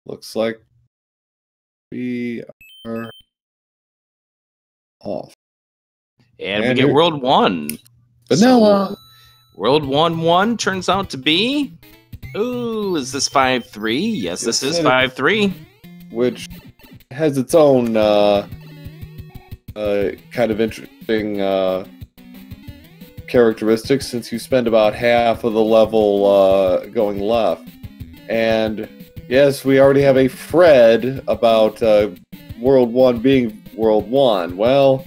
looks like we are off. And we get World 1. But so, now, World 1-1 turns out to be... Ooh, is this 5-3? Yes, this is 5-3. Which has its own kind of interesting characteristics, since you spend about half of the level going left. And yes, we already have a Fred about World 1 being World 1. Well,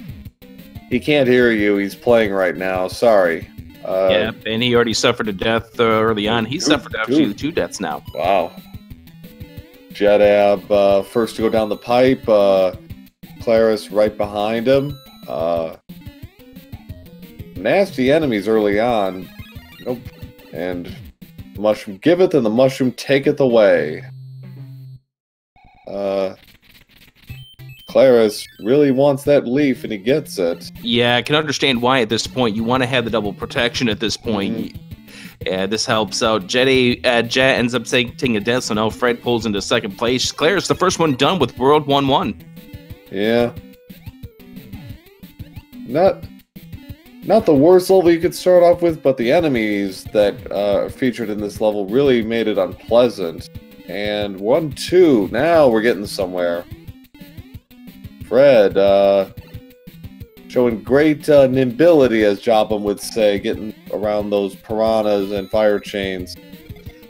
he can't hear you. He's playing right now. Sorry. Yeah, and he already suffered a death early on. He suffered actually 2 deaths now. Wow. Jetabb first to go down the pipe. Claris right behind him. Nasty enemies early on. Nope. And mushroom giveth and the mushroom taketh away. Claris really wants that leaf and he gets it. Yeah, I can understand why at this point. You want to have the double protection at this point. Yeah, this helps out. Jet ends up taking a death, so now Fred pulls into second place. Claris, the first one done with World 1-1. Yeah. Not the worst level you could start off with, but the enemies that are featured in this level really made it unpleasant. And 1-2, now we're getting somewhere. Fred, showing great nimbility, as Jetabb would say, getting around those piranhas and fire chains.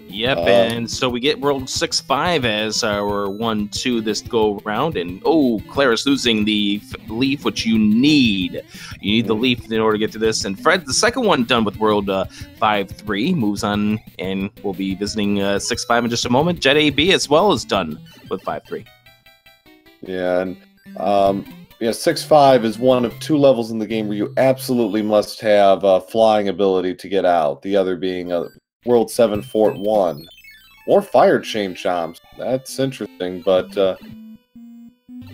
Yep, and so we get World 6-5 as our 1-2 this go round, and Claris losing the leaf, which you need. You need the leaf in order to get to this. And Fred, the second one done with World 5-3, moves on, and we'll be visiting 6-5 in just a moment. Jetabb as well is done with 5-3. Yeah, and 6-5 is one of 2 levels in the game where you absolutely must have flying ability to get out. The other being World 7 Fort 1. More fire chain chomps. That's interesting, but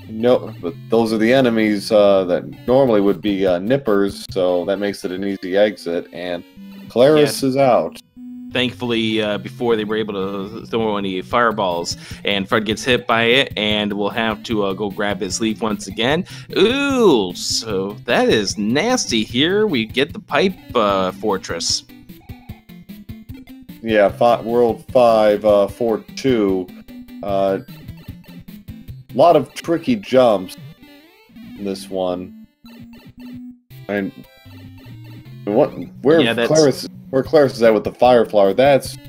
no. But those are the enemies that normally would be nippers, so that makes it an easy exit. And Claris is out. Thankfully, before they were able to throw any fireballs, and Fred gets hit by it, and we'll have to go grab his leaf once again. Ooh, so that is nasty. Here we get the pipe fortress. Yeah, World 5 Fort 2. A lot of tricky jumps in this one. And where Claris is at with the fire flower,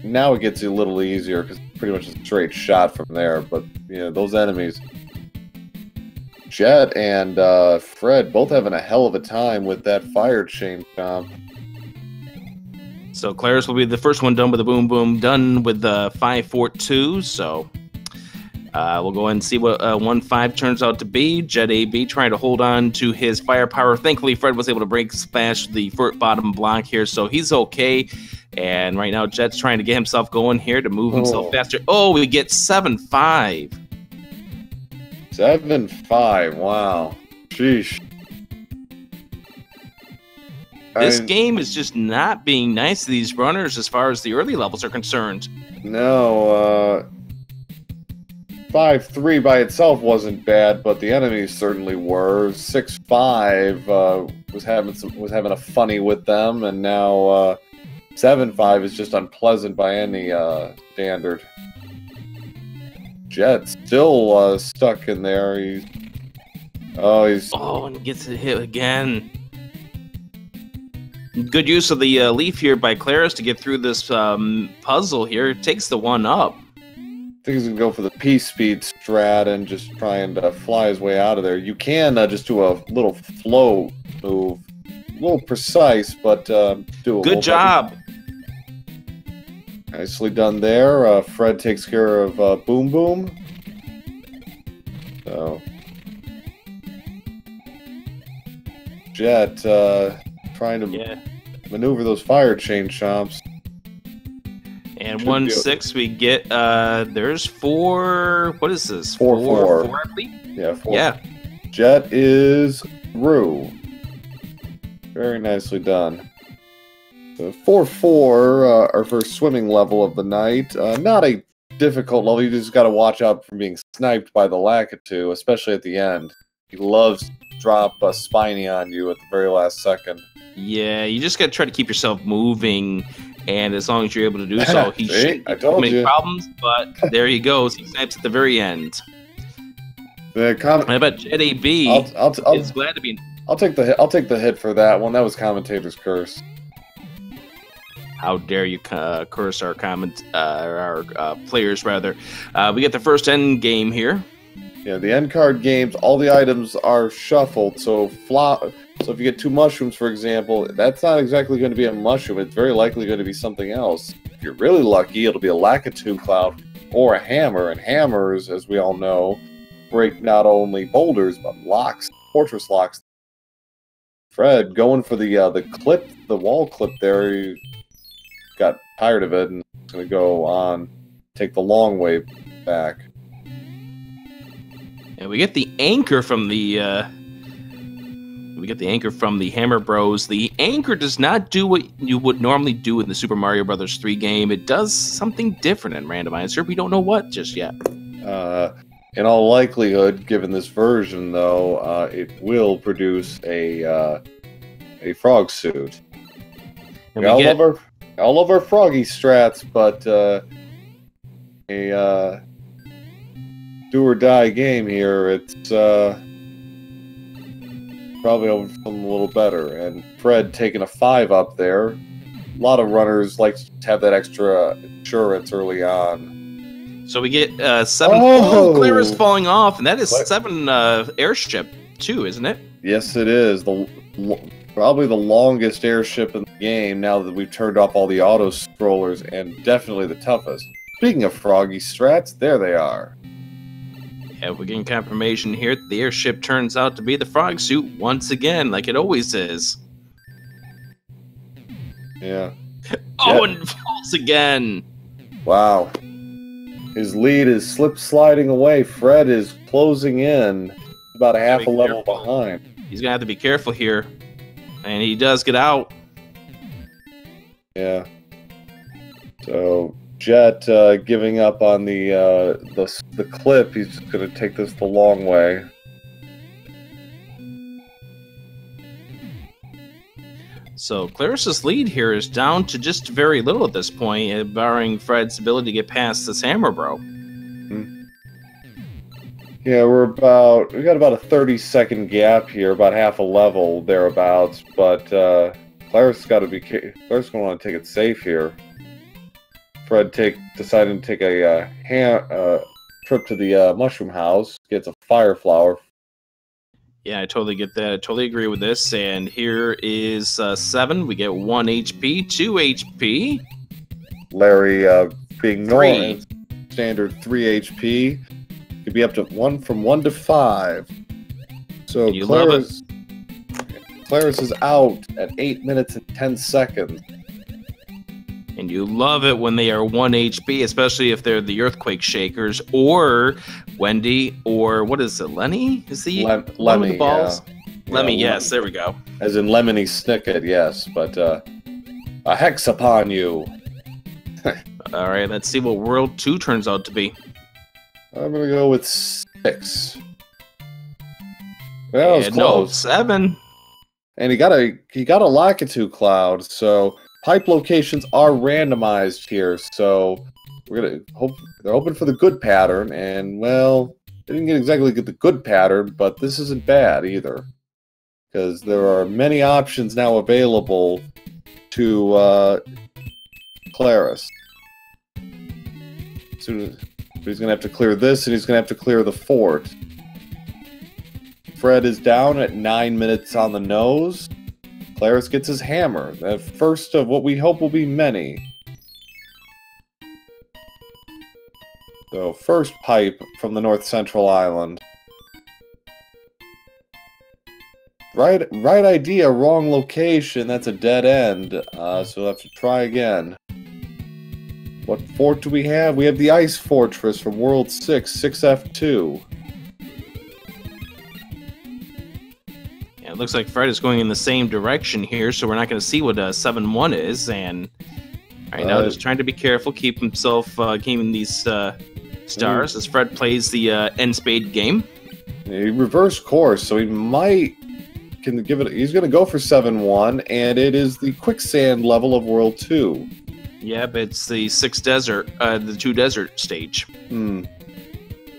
now it gets a little easier because it's pretty much a straight shot from there. But those enemies, Jet and Fred, both having a hell of a time with that fire chain chomp. So Claris will be the first one done with the boom boom, done with the 5 Fort 2. So we'll go ahead and see what 1-5 turns out to be. Jetabb trying to hold on to his firepower. Thankfully, Fred was able to break smash the bottom block here, so he's okay. And right now, Jet's trying to get himself going here to move himself faster. Oh, we get 7-5. 7-5. Wow. Sheesh. This game is just not being nice to these runners as far as the early levels are concerned. No, 5-3 by itself wasn't bad, but the enemies certainly were. 6-5 was having a funny with them, and now 7-5 is just unpleasant by any standard. Jet's still stuck in there. And he gets hit again. Good use of the leaf here by Claris to get through this puzzle here. It takes the one up. I think he's going to go for the P-speed strat and just try and fly his way out of there. You can just do a little float move. A little precise, but doable. Good job. Nicely done there. Fred takes care of Boom Boom. So Jet trying to maneuver those fire chain chomps. And 1-6 we get there's 4. What is this? 4-4. 4, I believe? Yeah, 4. Yeah. Jet is through. Very nicely done. So 4-4, our first swimming level of the night. Not a difficult level. You just got to watch out from being sniped by the Lakitu, especially at the end. He loves to drop a spiny on you at the very last second. Yeah, you just got to try to keep yourself moving, and as long as you're able to do so, he shouldn't have make problems, but there he goes. He snipes at the very end. I bet Jetabb is glad to be... I'll take the hit for that one. That was commentator's curse. How dare you curse our players, rather. We get the first end game here. Yeah, the end card games, all the items are shuffled, so if you get 2 mushrooms, for example, that's not exactly going to be a mushroom. It's very likely going to be something else. If you're really lucky, it'll be a Lakitu cloud or a hammer, and hammers, as we all know, break not only boulders, but locks, fortress locks. Fred, going for the wall clip there, he got tired of it and is going to go on, take the long way back. And we get the anchor from the Hammer Bros. The anchor does not do what you would normally do in the Super Mario Bros. 3 game. It does something different in Randomizer. We don't know what just yet. In all likelihood, given this version, though, it will produce a frog suit. And I love our froggy strats, but a do or die game here. It's probably over something a little better. And Fred taking a 5 up there. A lot of runners like to have that extra insurance early on. So we get 7. Oh, Claris falling off, and that is 7 airship too, isn't it? Yes, it is. Probably the longest airship in the game now that we've turned off all the auto scrollers, and definitely the toughest. Speaking of froggy strats, there they are. Yeah, we're getting confirmation here that the airship turns out to be the frog suit once again, like it always is. Yeah. And falls again. Wow. His lead is slip-sliding away. Fred is closing in, about a half a level behind. He's going to have to be careful here. And he does get out. Yeah. So Jet giving up on the clip. He's just going to take this the long way. So Claris's lead here is down to just very little at this point, barring Fred's ability to get past this hammer bro. Yeah, we got about a 30-second gap here, about half a level thereabouts. But Claris going to want to take it safe here. Fred deciding to take a trip to the mushroom house, gets a fire flower. Yeah, I totally get that. I totally agree with this. And here is 7. We get 1 HP, 2 HP. Larry being normal, standard 3 HP. Could be up to 1 to 5. So Claris is out at 8 minutes and 10 seconds. And you love it when they are 1 HP, especially if they're the Earthquake Shakers, or Wendy, or what is it, Lenny? Is he Lemmy, the balls? Yeah. Lemmy, yes, there we go. As in Lemony Snicket, yes, but a hex upon you. All right, let's see what World 2 turns out to be. I'm gonna go with 6. Well, it was close. No, 7. And he got a Lakitu cloud, so pipe locations are randomized here, so we're gonna hope they're hoping for the good pattern, and well, they didn't exactly get the good pattern, but this isn't bad either, because there are many options now available to Claris. But he's gonna have to clear this, and he's gonna have to clear the fort. Fred is down at 9 minutes on the nose. Claris gets his hammer. The first of what we hope will be many. So, first pipe from the North Central Island. Right idea, wrong location. That's a dead end. So we'll have to try again. What fort do we have? We have the Ice Fortress from World 6, 6F2. It looks like Fred is going in the same direction here, so we're not going to see what 7-1 is, and Right now, just trying to be careful, keep himself gaming these stars as Fred plays the end spade game. He reversed course, so he might give it. He's going to go for 7-1, and it is the quicksand level of World 2. Yeah, but it's the the 2 desert stage.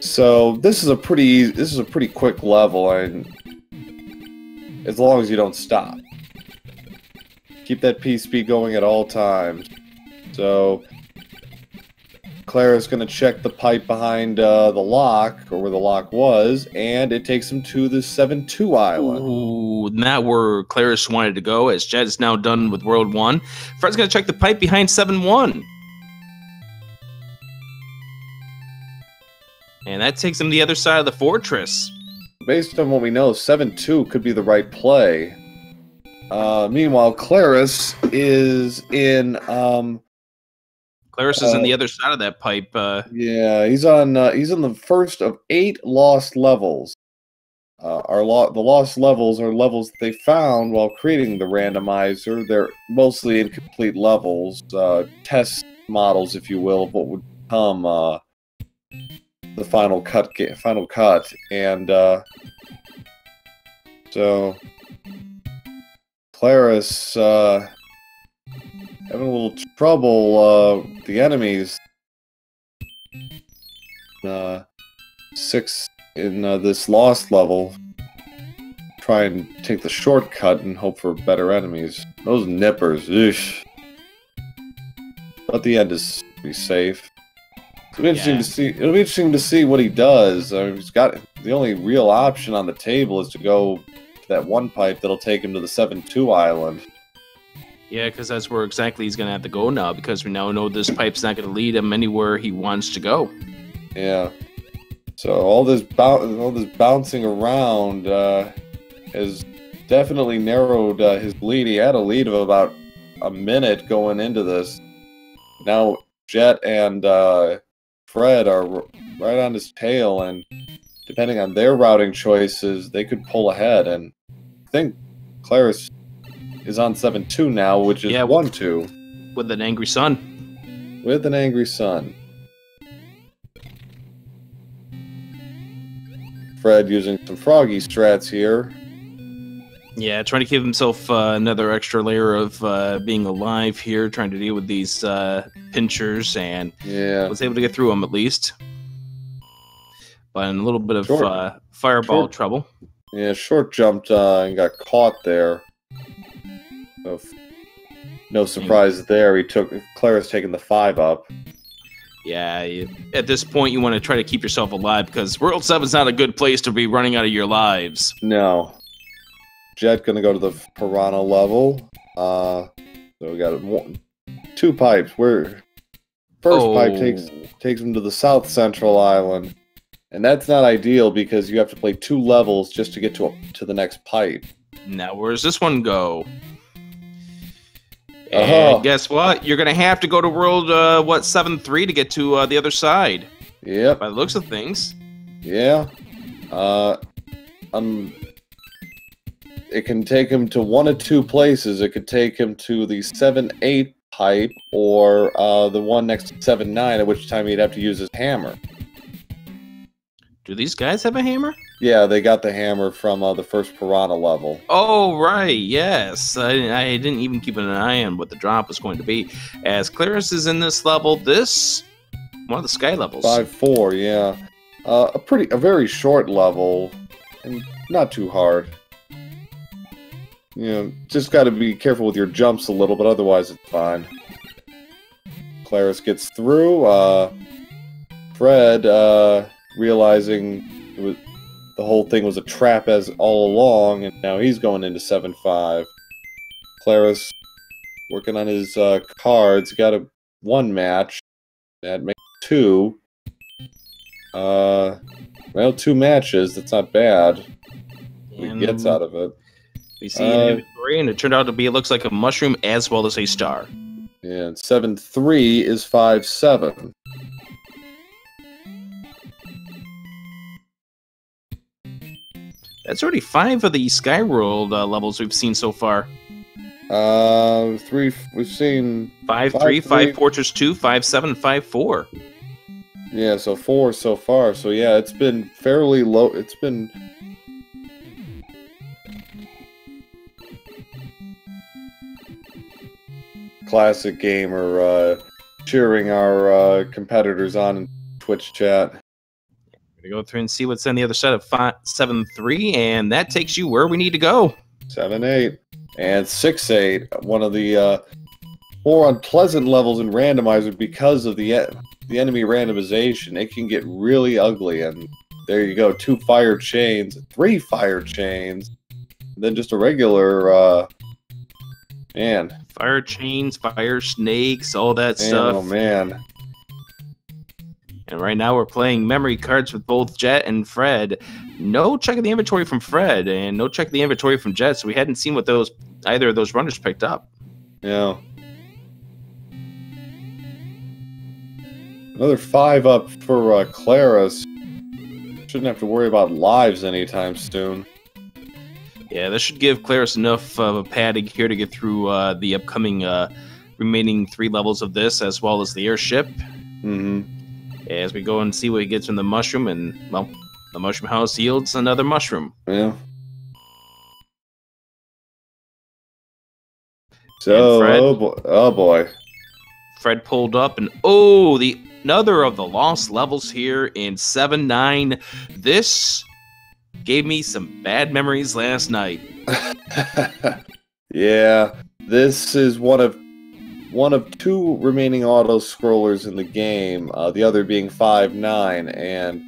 So this is a pretty quick level, and as long as you don't stop, keep that P-speed going at all times. So Clara's going to check the pipe behind the lock, or where the lock was, and it takes him to the 7-2 island. Ooh, not where Claris wanted to go, as Jet is now done with World 1. Fred's going to check the pipe behind 7-1. And that takes him to the other side of the fortress. Based on what we know, 7-2 could be the right play. Meanwhile, Claris is in... Claris is on the other side of that pipe. Yeah, he's on the first of 8 lost levels. The lost levels are levels that they found while creating the randomizer. They're mostly incomplete levels, test models, if you will, of what would become the final cut. And so Claris having a little trouble with the enemies. 6 in this lost level. Try and take the shortcut and hope for better enemies. Those nippers, eesh. But the end is pretty safe. It'll be interesting to see. It'll be interesting to see what he does. I mean, he's got the only real option on the table is to go to that one pipe that'll take him to the 7-2 island. Yeah, because that's where exactly he's going to have to go now, because we now know this pipe's not going to lead him anywhere he wants to go. Yeah. So all this bouncing around has definitely narrowed his lead. He had a lead of about a minute going into this. Now Jet and Fred are right on his tail, and depending on their routing choices, they could pull ahead. And I think Claris is on 7-2 now, which is 1-2. With an angry sun. With an angry sun. Fred using some froggy strats here. Yeah, trying to give himself another extra layer of being alive here, trying to deal with these pinchers, and was able to get through them at least. But in a little bit of fireball trouble. Yeah, short jumped and got caught there. So no surprise there. Clara's taking the 5 up. Yeah, at this point you want to try to keep yourself alive, because World 7 is not a good place to be running out of your lives. No. Jet gonna go to the Piranha level. So we got 2 pipes. First pipe takes him to the South Central Island, and that's not ideal because you have to play 2 levels just to get to the next pipe. Now where does this one go? And guess what? You're gonna have to go to World 7-3 to get to the other side. Yep. By the looks of things. Yeah. It can take him to one of 2 places. It could take him to the 7-8 pipe, or the one next to 7-9, at which time he'd have to use his hammer. Do these guys have a hammer? Yeah, they got the hammer from the first Piranha level. Oh, right, yes. I didn't even keep an eye on what the drop was going to be. As Claris is in this level, one of the sky levels. 5-4, yeah. A very short level, and not too hard. You know, just got to be careful with your jumps a little, but otherwise it's fine. Claris gets through. Fred, realizing the whole thing was a trap as all along, and now he's going into 7-5. Claris working on his cards. Got 1 match. That makes 2. Well, 2 matches. That's not bad. He gets out of it. We see an inventory, and it turned out to be, it looks like a mushroom as well as a star. Yeah, and 7-3 is 5-7. That's already 5 of the Skyworld levels we've seen so far. Three. We've seen 5-3, 5 Fortress 2, 5-7, 5-4. Yeah, so 4 so far. So yeah, it's been fairly low. It's been classic gamer cheering our competitors on in Twitch chat. We're gonna go through and see what's on the other side of 7-3, and that takes you where we need to go. 7-8 and 6-8. One of the more unpleasant levels in Randomizer because of the enemy randomization. It can get really ugly, and there you go. 2 fire chains, 3 fire chains, and then just a regular man. Fire chains, fire snakes, all that stuff. Oh man. And right now we're playing memory cards with both Jet and Fred. No check of the inventory from Fred, and no check of the inventory from Jet, so we hadn't seen what either of those runners picked up. Yeah. Another 5 up for Claris. Shouldn't have to worry about lives anytime soon. Yeah, this should give Claris enough of a padding here to get through the upcoming remaining 3 levels of this, as well as the airship. Mm-hmm. As we go and see what he gets from the mushroom, and, well, the mushroom house yields another mushroom. Yeah. So, Fred, oh boy. Fred pulled up, and another of the lost levels here in 7-9. This gave me some bad memories last night. Yeah, this is one of 2 remaining auto-scrollers in the game, the other being 5-9, and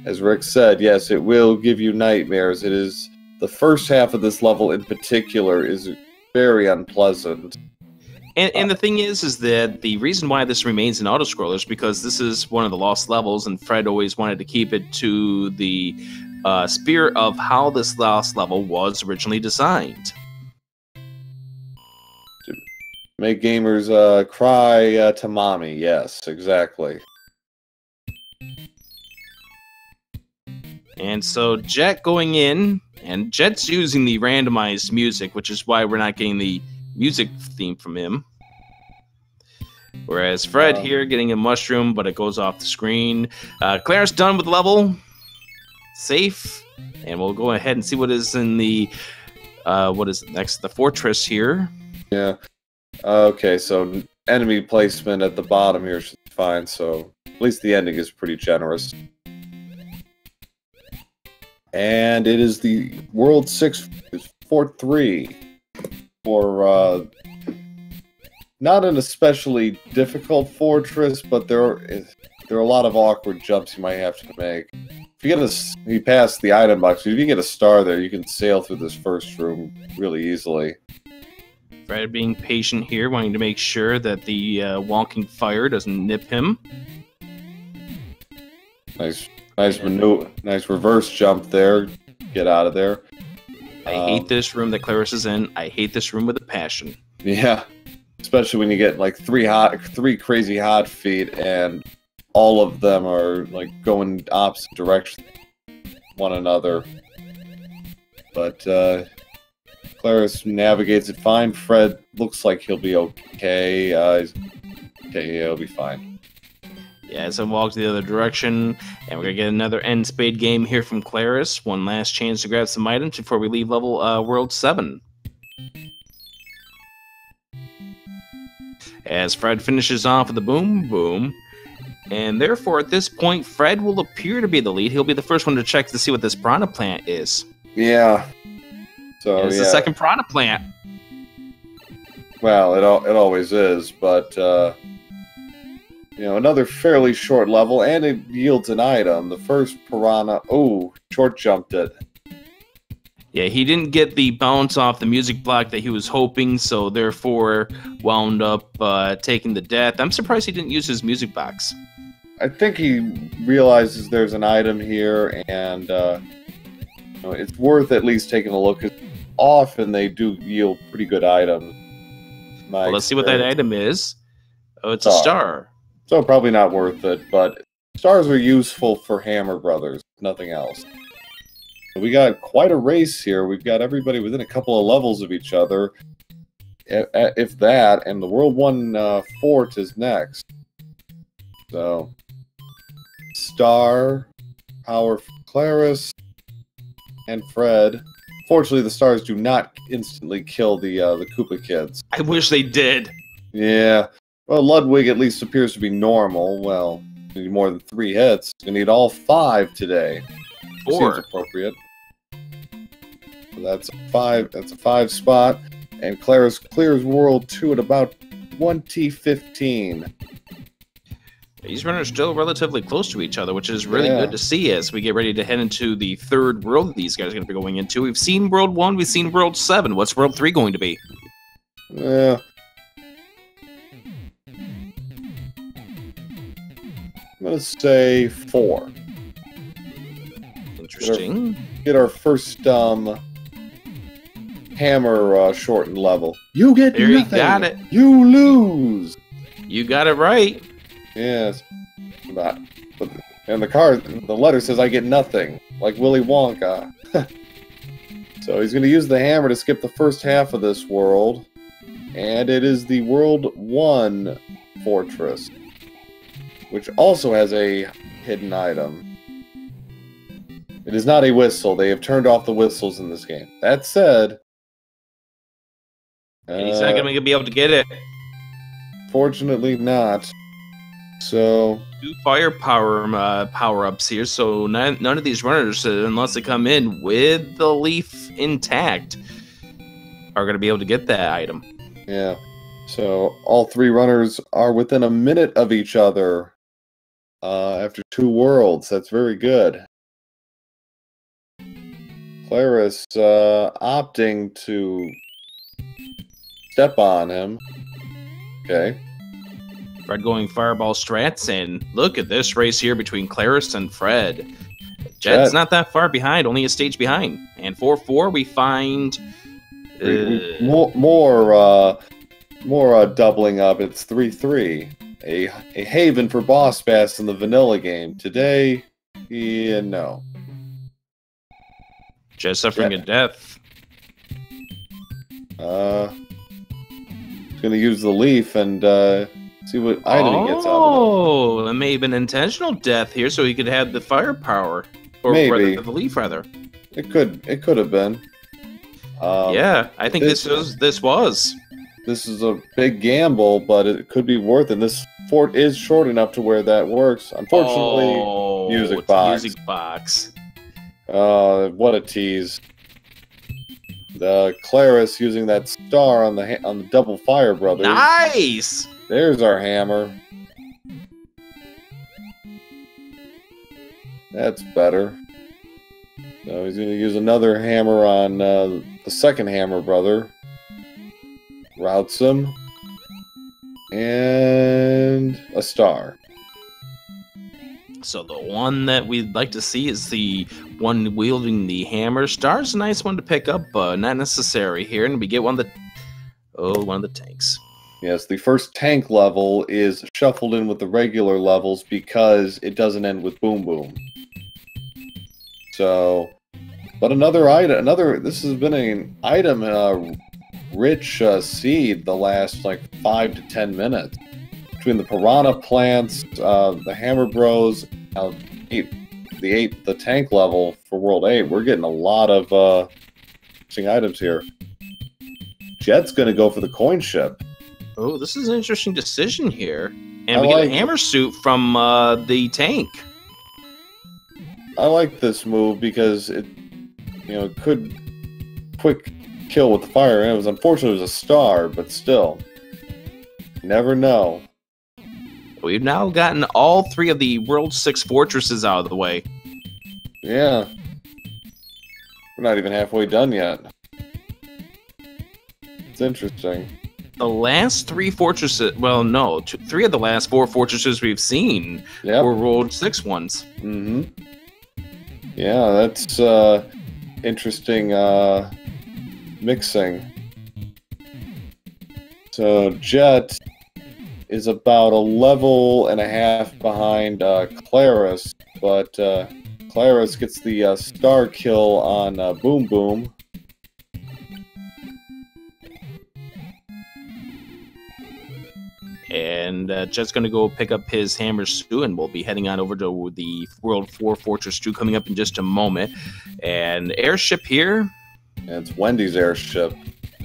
as Rick said, yes, it will give you nightmares. It is, the first half of this level in particular is very unpleasant. And the thing is that the reason why this remains an auto-scroller is because this is one of the lost levels, and Fred always wanted to keep it to the spirit of how this lost level was originally designed. To make gamers cry to mommy, yes, exactly. And so Jet going in, and Jet's using the randomized music, which is why we're not getting the music theme from him. Whereas Fred here getting a mushroom, but it goes off the screen. Claire's done with the level. Safe. And we'll go ahead and see what is in the, what is next? The fortress here. Yeah. Okay, so enemy placement at the bottom here should be fine, so at least the ending is pretty generous. And it is the World 6 Fort 3 for not an especially difficult fortress, but there are a lot of awkward jumps you might have to make. If you get you pass the item box, if you get a star there, you can sail through this first room really easily. Fred being patient here, wanting to make sure that the walking fire doesn't nip him. Nice maneuver, nice reverse jump there. Get out of there. I hate this room that Claris is in. I hate this room with a passion. Yeah, especially when you get like 3 crazy hot feet, and all of them are like going opposite directions one another. But Claris navigates it fine. Fred looks like he'll be okay. He'll be fine. Yeah, so walks the other direction, and we're going to get another end spade game here from Claris. One last chance to grab some items before we leave level World 7. As Fred finishes off with the boom, boom. And therefore, at this point, Fred will appear to be the lead. He'll be the first one to check to see what this piranha plant is. Yeah. So it's the second piranha plant. Well, it always is, but you know, another fairly short level, and it yields an item. The first piranha, short jumped it. Yeah, he didn't get the bounce off the music block that he was hoping, so therefore wound up taking the death. I'm surprised he didn't use his music box. I think he realizes there's an item here, and you know, it's worth at least taking a look, because often they do yield pretty good items. Well, let's see what that item is. Oh, it's a star. So probably not worth it, but stars are useful for Hammer Brothers, nothing else. We got quite a race here. We've got everybody within a couple of levels of each other. if that, and the World 1 fort is next. So, Star, Power for Claris, and Fred. Fortunately, the stars do not instantly kill the Koopa kids. I wish they did. Yeah. Well, Ludwig at least appears to be normal. Well, we need more than 3 hits. We need all 5 today. 4. Seems appropriate. So that's a 5. That's a 5 spot. And Claris clears World 2 at about 2015. These runners are still relatively close to each other, which is really good to see as we get ready to head into the 3rd world that these guys are going to be going into. We've seen World 1, we've seen World 7. What's World 3 going to be? Yeah. I'm going to say 4. Interesting. Get our first hammer shortened level. You get there nothing. You got it. You lose. You got it right. Yes. And the letter says I get nothing, like Willy Wonka. So he's going to use the hammer to skip the first half of this world, and it is the World 1 fortress, which also has a hidden item. It is not a whistle. They have turned off the whistles in this game. That said, he's not going to be able to get it. Fortunately not. So 2 firepower power-ups here, so none of these runners, unless they come in with the leaf intact, are going to be able to get that item. Yeah. So all 3 runners are within a minute of each other after 2 worlds. That's very good. Claris opting to step on him. Okay. Fred going fireball strats, and look at this race here between Claris and Fred. Jet's not that far behind, only a stage behind. And 4-4, we find more doubling up. It's 3-3. A haven for boss bass in the vanilla game. Today, no. Jet suffering a death. Gonna use the leaf and see what item he gets out of it. Oh, it may have been intentional death here, so he could have the firepower, or maybe the leaf rather. It could have been. Yeah, I think this was. This is a big gamble, but it could be worth it. This fort is short enough to where that works. Unfortunately, music box. What a tease. The Claris using that star on the double fire brothers. Nice. There's our hammer. That's better. So he's going to use another hammer on the second hammer brother. Routes him. And a star. So the one that we'd like to see is the one wielding the hammer. Star's a nice one to pick up, not necessary here. And we get one of the tanks. Yes, the first tank level is shuffled in with the regular levels because it doesn't end with Boom Boom. So, but this has been an item rich seed the last like 5 to 10 minutes. Between the piranha plants, the hammer bros, the tank level for World 8, we're getting a lot of interesting items here. Jet's going to go for the coin ship. Oh, this is an interesting decision here. And we get a hammer suit from the tank. I like this move because it could quick kill with the fire. And it was unfortunate it was a star, but still. You never know. We've now gotten all 3 of the World 6 fortresses out of the way. Yeah. We're not even halfway done yet. It's interesting. The last 3 fortresses, well, no, 3 of the last 4 fortresses we've seen were World 6 ones. Mm-hmm. Yeah, that's interesting mixing. So Jet is about a level and a half behind Claris, but Claris gets the star kill on Boom Boom. And Jet's going to go pick up his hammer stew, and we'll be heading on over to the World 4 Fortress 2 coming up in just a moment. And airship here. Yeah, it's Wendy's airship.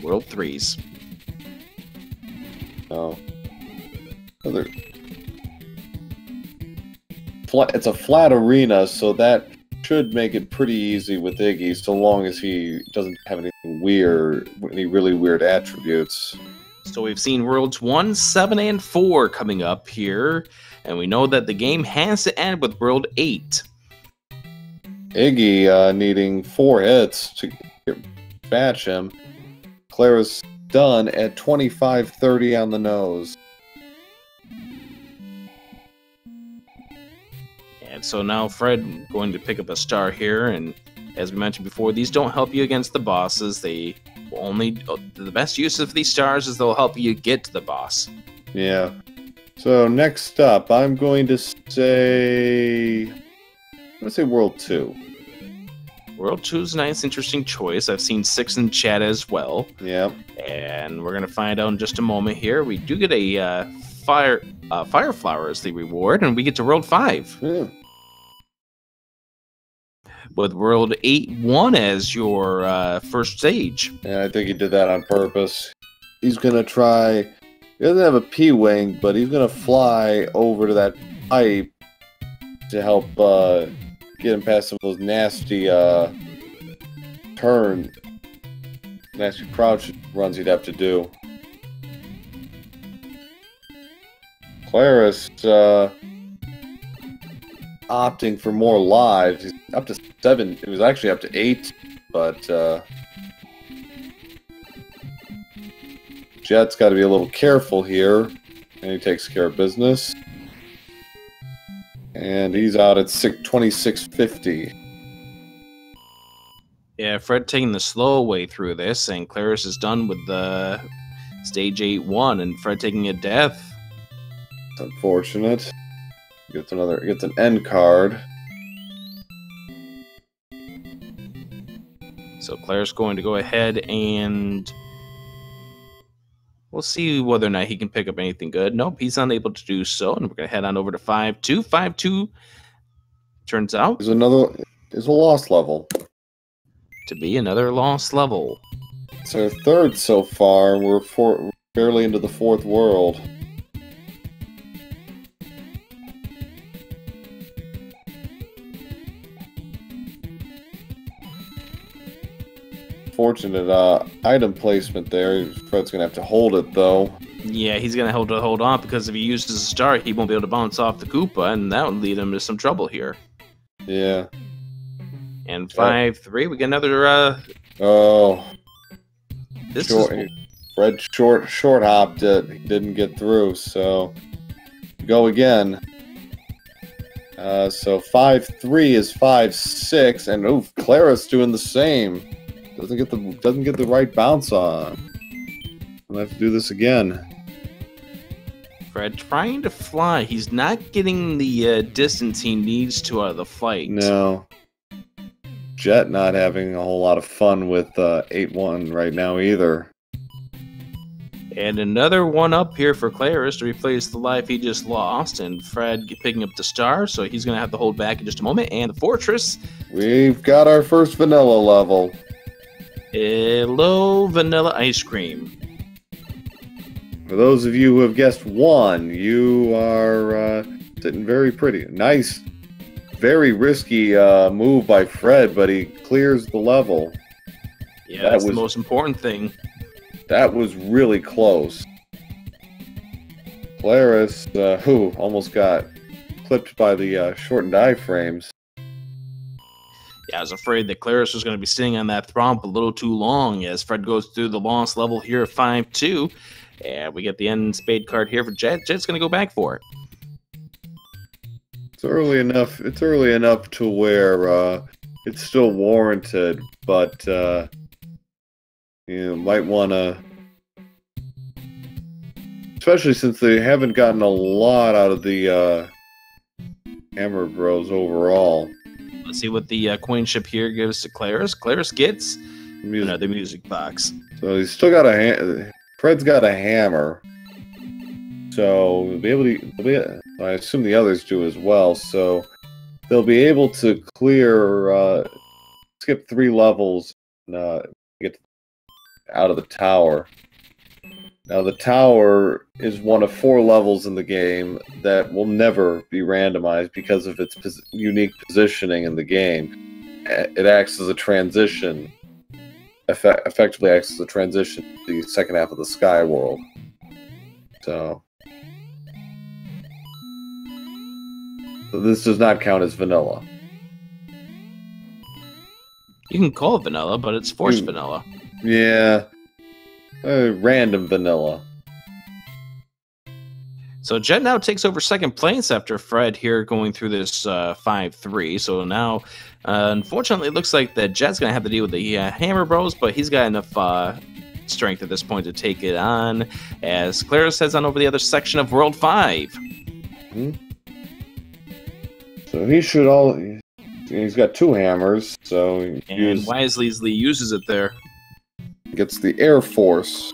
World 3s. Oh. It's a flat arena, so that should make it pretty easy with Iggy, so long as he doesn't have anything weird, any really weird attributes. So we've seen Worlds 1, 7, and 4 coming up here, and we know that the game has to end with World 8. Iggy needing 4 hits to match him. Clara's done at 25-30 on the nose. And so now Fred going to pick up a star here, and as we mentioned before, these don't help you against the bosses. They will only, the best use of these stars is they'll help you get to the boss. Yeah. So next up, I'm going to say, let's say World 2. World 2 is a nice, interesting choice. I've seen 6 in chat as well. Yeah. And we're going to find out in just a moment here. We do get a fire flower as the reward, and we get to World 5. Yeah. With World 8-1 as your first stage. Yeah, I think he did that on purpose. He's going to try... He doesn't have a P-wing, but he's going to fly over to that pipe to help get him past some of those nasty nasty crouch runs he'd have to do. Claris opting for more lives. He's up to 7. It was actually up to 8, but Jet's got to be a little careful here, and he takes care of business. And he's out at 2650. Yeah, Fred taking the slow way through this, and Claris is done with the stage 8-1, and Fred taking a death. It's unfortunate. Gets an end card. So Claris going to go ahead and we'll see whether or not he can pick up anything good. Nope, he's unable to do so, and we're going to head on over to 5-2. 5-2 turns out is a lost level. To be another lost level. It's our 3rd so far. We're barely into the 4th world. Fortunate item placement there. Fred's gonna have to hold it though. Yeah, he's gonna have to hold on, because if he uses a star, he won't be able to bounce off the Koopa, and that would lead him to some trouble here. Yeah. And 5-3, we get another. This Fred short hopped it. He didn't get through, so go again. So 5-3 is 5-6, and Claris doing the same. Doesn't get the right bounce on. I'll have to do this again. Fred trying to fly. He's not getting the distance he needs to out of the flight. No. Jet not having a whole lot of fun with 8-1 right now either. And another one up here for Claris to replace the life he just lost. And Fred picking up the star, so he's going to have to hold back in just a moment. And the fortress. We've got our first vanilla level. Hello, vanilla ice cream. For those of you who have guessed 1, you are sitting very pretty. Nice, very risky move by Fred, but he clears the level. Yeah, that's the most important thing. That was really close. Claris, who almost got clipped by the shortened iframes. Yeah, I was afraid that Claris was going to be sitting on that thromp a little too long as Fred goes through the lost level here at 5-2. And we get the end spade card here for Jet. Jet's going to go back for it. It's early enough. It's early enough to where it's still warranted, but you might want to, especially since they haven't gotten a lot out of the Hammer Bros overall. Let's see what the coin ship here gives to Claris. Claris gets another music box. So he's still got Fred's got a hammer. So I assume the others do as well. So they'll be able to clear, skip 3 levels, and get out of the tower. Now, the tower is one of 4 levels in the game that will never be randomized because of its unique positioning in the game. It acts as a transition, effectively acts as a transition to the second half of the Sky World. So this does not count as vanilla. You can call it vanilla, but it's forced vanilla. Yeah. Random vanilla. So Jet now takes over second place after Fred here going through this 5-3. So now, unfortunately, it looks like that Jet's going to have to deal with the Hammer Bros, but he's got enough strength at this point to take it on as Claris heads on over the other section of World 5. Mm-hmm. So he should he's got 2 hammers, so and wisely uses it there. Gets the Air Force.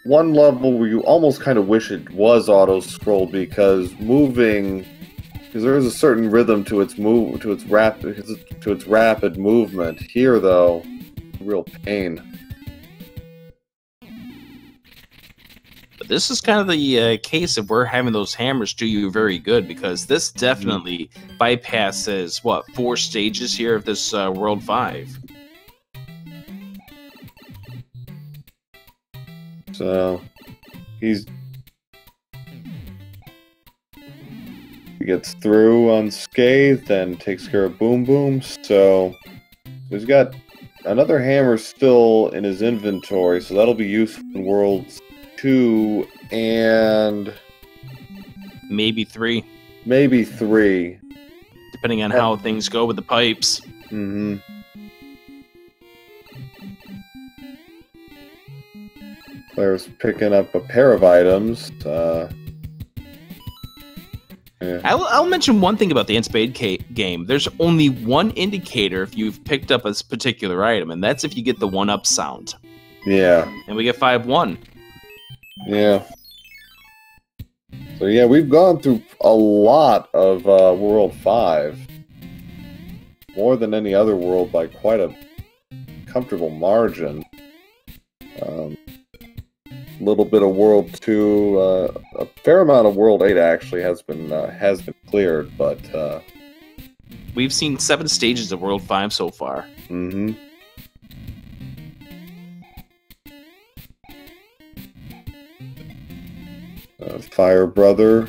One level where you almost kind of wish it was auto-scrolled because there is a certain rhythm to its rapid movement. Here, though, real pain. But this is kind of the case of where having those hammers do you very good, because this definitely bypasses, 4 stages here of this World 5. So, he gets through unscathed and takes care of Boom Boom. So, he's got another hammer still in his inventory, so that'll be useful in Worlds 2 and maybe 3. Maybe 3. Depending on how things go with the pipes. Mm-hmm. Claire's picking up a pair of items. Yeah. I'll mention one thing about the Spade game. There's only one indicator if you've picked up a particular item, and that's if you get the 1-up sound. Yeah. And we get 5-1. Yeah. So yeah, we've gone through a lot of World 5. More than any other world by quite a comfortable margin. A little bit of World 2, a fair amount of World 8 actually has been cleared, but we've seen 7 stages of World 5 so far. Mm-hmm. Fire Brother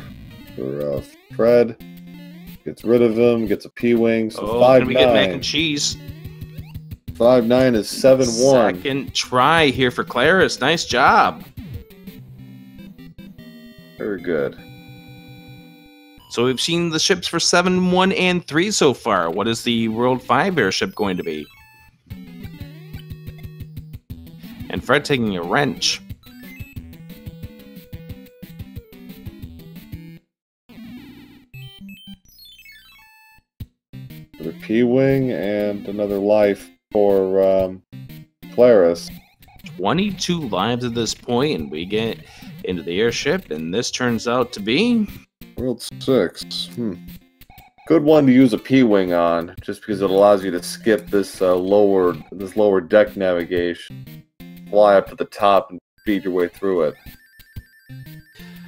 for Fred gets rid of him, gets a P-wing. So 5-9. We get mac and cheese. 5-9 is 7-1. Second try here for Claris. Nice job. Very good. So we've seen the ships for 7, 1, and 3 so far. What is the World 5 airship going to be? And Fred taking a wrench. The P-Wing and another life for Claris. 22 lives at this point, and we get into the airship, and this turns out to be World 6. Good one to use a P-Wing on, just because it allows you to skip this lower deck navigation, fly up to the top, and feed your way through it.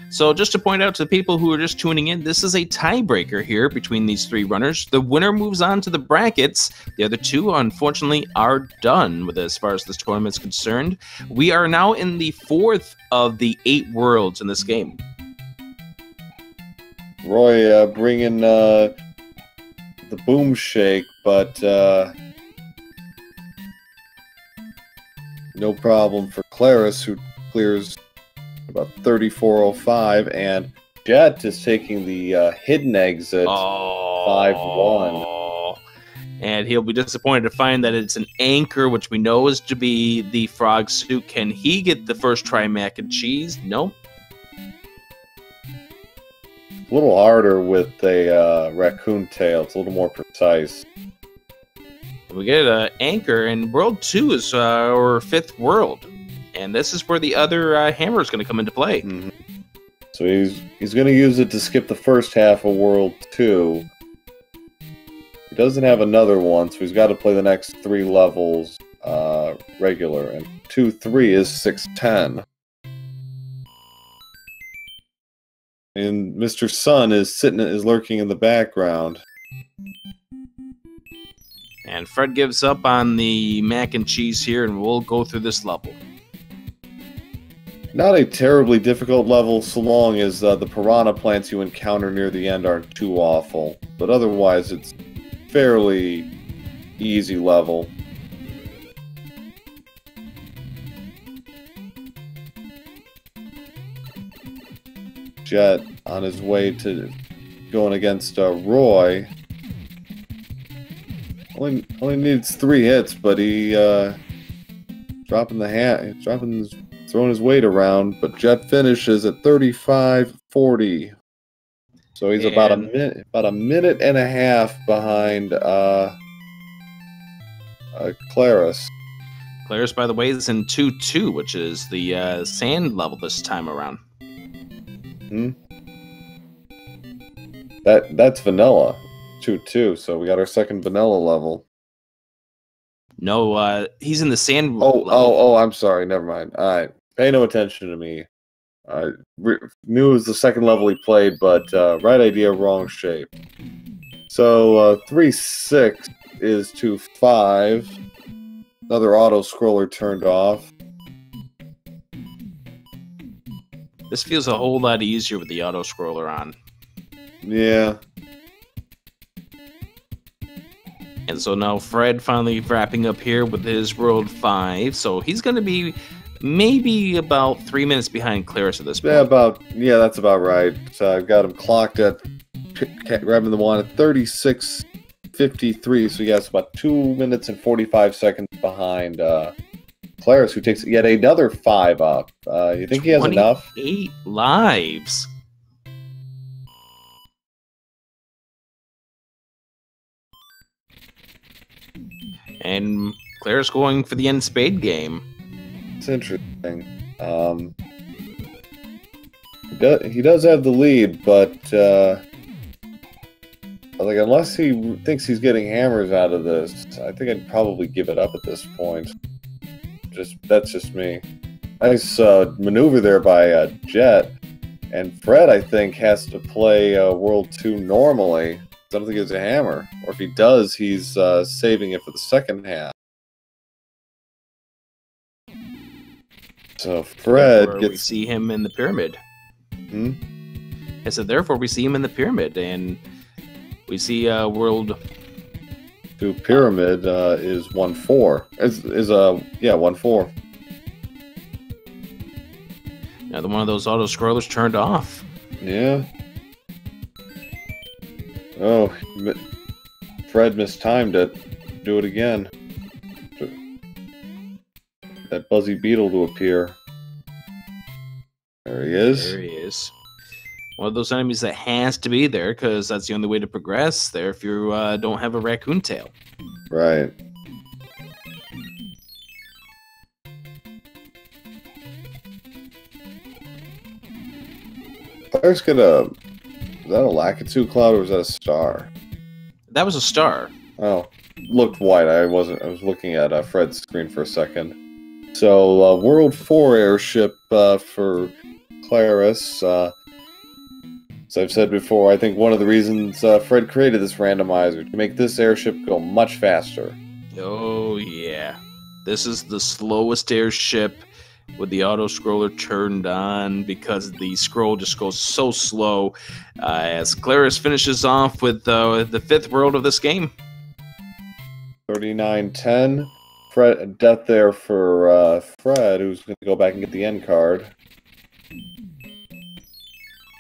So just to point out to the people who are just tuning in, this is a tiebreaker here between these 3 runners. The winner moves on to the brackets. The other 2, unfortunately, are done with it as far as this tournament is concerned. We are now in the 4th of the 8 worlds in this game. Roy bringing the boom shake, but no problem for Claris, who clears about 3405, and Jet is taking the hidden exit 5-1. And he'll be disappointed to find that it's an anchor, which we know is to be the frog suit. Can he get the first try mac and cheese? Nope. A little harder with a raccoon tail. It's a little more precise. We get an anchor, and World 2 is our 5th world. And this is where the other hammer is going to come into play. Mm-hmm. So he's going to use it to skip the first half of World 2. He doesn't have another one, so he's got to play the next 3 levels regular. And 2-3 is 6-10. And Mr. Sun is lurking in the background. And Fred gives up on the mac and cheese here, and we'll go through this level. Not a terribly difficult level, so long as the piranha plants you encounter near the end aren't too awful. But otherwise, it's fairly easy level. Jet on his way to going against Roy. Only needs 3 hits, but he throwing his weight around. But Jet finishes at 35-40, so he's about a minute and a half behind Claris. Claris, by the way, is in 2-2, which is the sand level this time around. Hmm. That's vanilla. 2-2, so we got our second vanilla level. No, he's in the sand level. Oh, I'm sorry. Never mind. All right. Pay no attention to me. I knew it was the second level he played, but right idea, wrong shape. So 3-6 is 2-5. Another auto-scroller turned off. This feels a whole lot easier with the auto-scroller on. Yeah. And so now Fred finally wrapping up here with his World 5. So he's going to be maybe about 3 minutes behind Claris at this point. That's about right. So I've got him clocked at grabbing the wand at 36:53. So he has about 2 minutes and 45 seconds behind Claris, who takes yet another 5 up. You think he has enough? 8 lives. And Claris going for the end spade game. It's interesting. He does have the lead, but like unless he thinks he's getting hammers out of this, I think I'd probably give it up at this point. That's just me. Nice maneuver there by Jet, and Fred I think has to play World 2 normally. I don't think it's a hammer, or if he does, he's saving it for the second half. So Fred we see him in the pyramid. Hmm? I said, therefore we see him in the pyramid, and we see World 2 pyramid is 1-4. Is 1-4. Another one of those auto scrollers turned off. Yeah. Oh, Fred mistimed it. Do it again. That Buzzy Beetle to appear. There he is. There he is. One of those enemies that has to be there, because that's the only way to progress there if you don't have a raccoon tail. Right. Claire's gonna... Is that a Lakitu cloud or was that a star? That was a star. Oh, looked white. I was looking at Fred's screen for a second. So World 4 airship for Claris. As I've said before, I think one of the reasons Fred created this randomizer to make this airship go much faster. Oh yeah, this is the slowest airship with the auto scroller turned on because the scroll just goes so slow. As Claris finishes off with the 5th world of this game. 39-10. Fred, death there for Fred, who's going to go back and get the end card.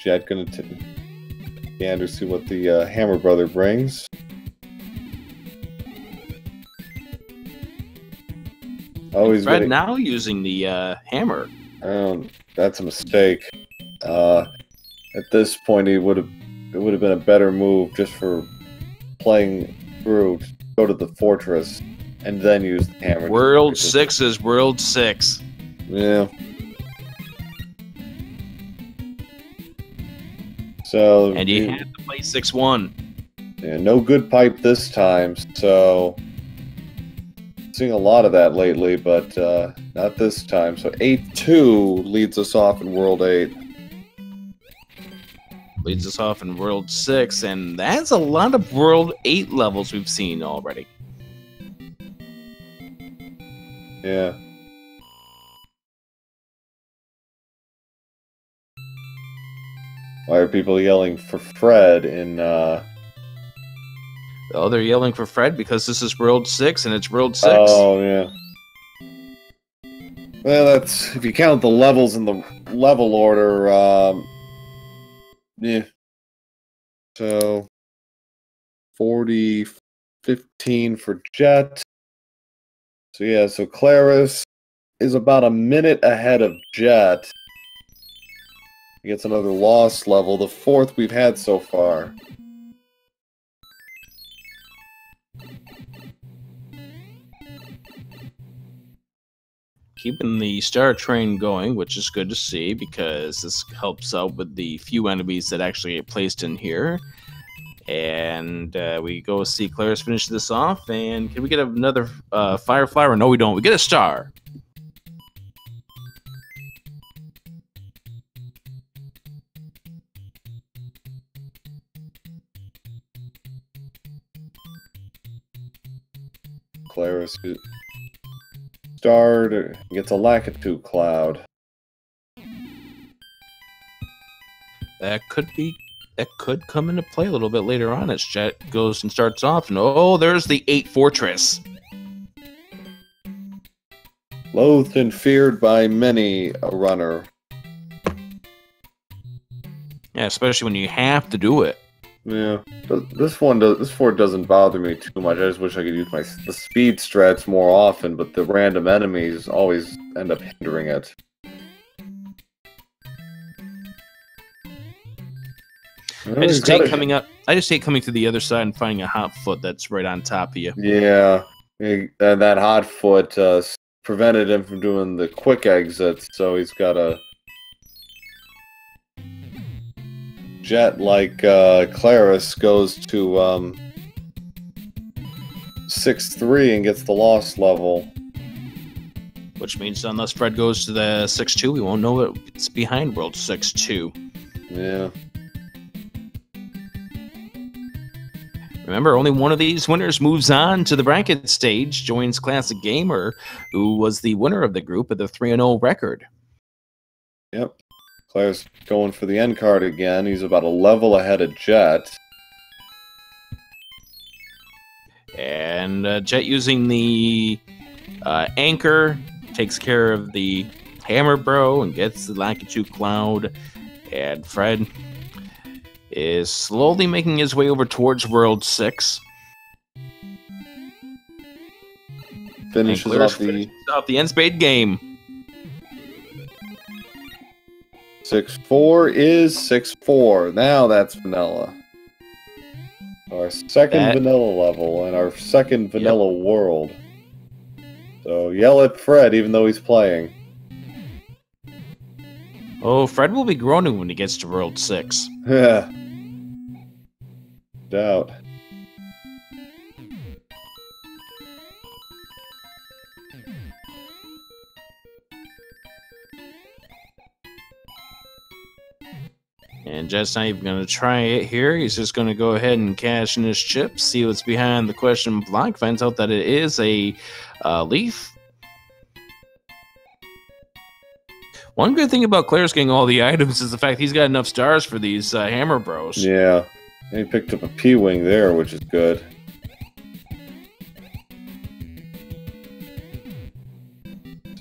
Jet going to gander see what the Hammer Brother brings. Oh, he's Fred now using the hammer. That's a mistake. At this point, it would have been a better move just for playing through, to go to the fortress, and then use the hammer. World 6 is World 6. Yeah. So And you have to play 6-1. Yeah, no good pipe this time, so seeing a lot of that lately, but not this time. So 8-2 leads us off in World 8. Leads us off in World 6, and that's a lot of World 8 levels we've seen already. Yeah. Why are people yelling for Fred in Oh, they're yelling for Fred because this is World 6 and it's World 6. Oh, yeah. Well, that's if you count the levels in the level order, yeah. So 40, 15 for Jet. So yeah, so Claris is about a minute ahead of Jet. He gets another loss level, the 4th we've had so far. Keeping the star train going, which is good to see because this helps out with the few enemies that actually get placed in here. And we go see Claris finish this off. And can we get another fire flower? No, we don't. We get a star. Claris starred, gets a Lakitu cloud. That could come into play a little bit later on as Jet goes and starts off. And oh, there's the 8 Fortress. Loathed and feared by many a runner. Yeah, especially when you have to do it. Yeah, this fort doesn't bother me too much. I just wish I could use the speed strats more often, but the random enemies always end up hindering it. I just hate coming to the other side and finding a hot foot that's right on top of you. Yeah, and that hot foot prevented him from doing the quick exits, so he's got a Jet like Claris goes to 6-3 and gets the loss level. Which means unless Fred goes to the 6-2, we won't know it's behind World 6-2. Yeah. Remember, only one of these winners moves on to the bracket stage, joins Classic Gamer, who was the winner of the group with a 3-0 record. Yep. Claire's going for the end card again. He's about a level ahead of Jet. And Jet using the anchor takes care of the Hammer Bro and gets the Lakitu Cloud. And Fred is slowly making his way over towards World 6. Finishes off the end spade game. 6-4 is 6-4. Now that's vanilla. Our second vanilla level and our second vanilla world. So yell at Fred even though he's playing. Oh, Fred will be groaning when he gets to World 6. Yeah. Doubt. And Jet's not even going to try it here. He's just going to go ahead and cash in his chips, see what's behind the question block, finds out that it is a leaf. One good thing about Claire's getting all the items is the fact he's got enough stars for these Hammer Bros. Yeah. And he picked up a P-Wing there, which is good.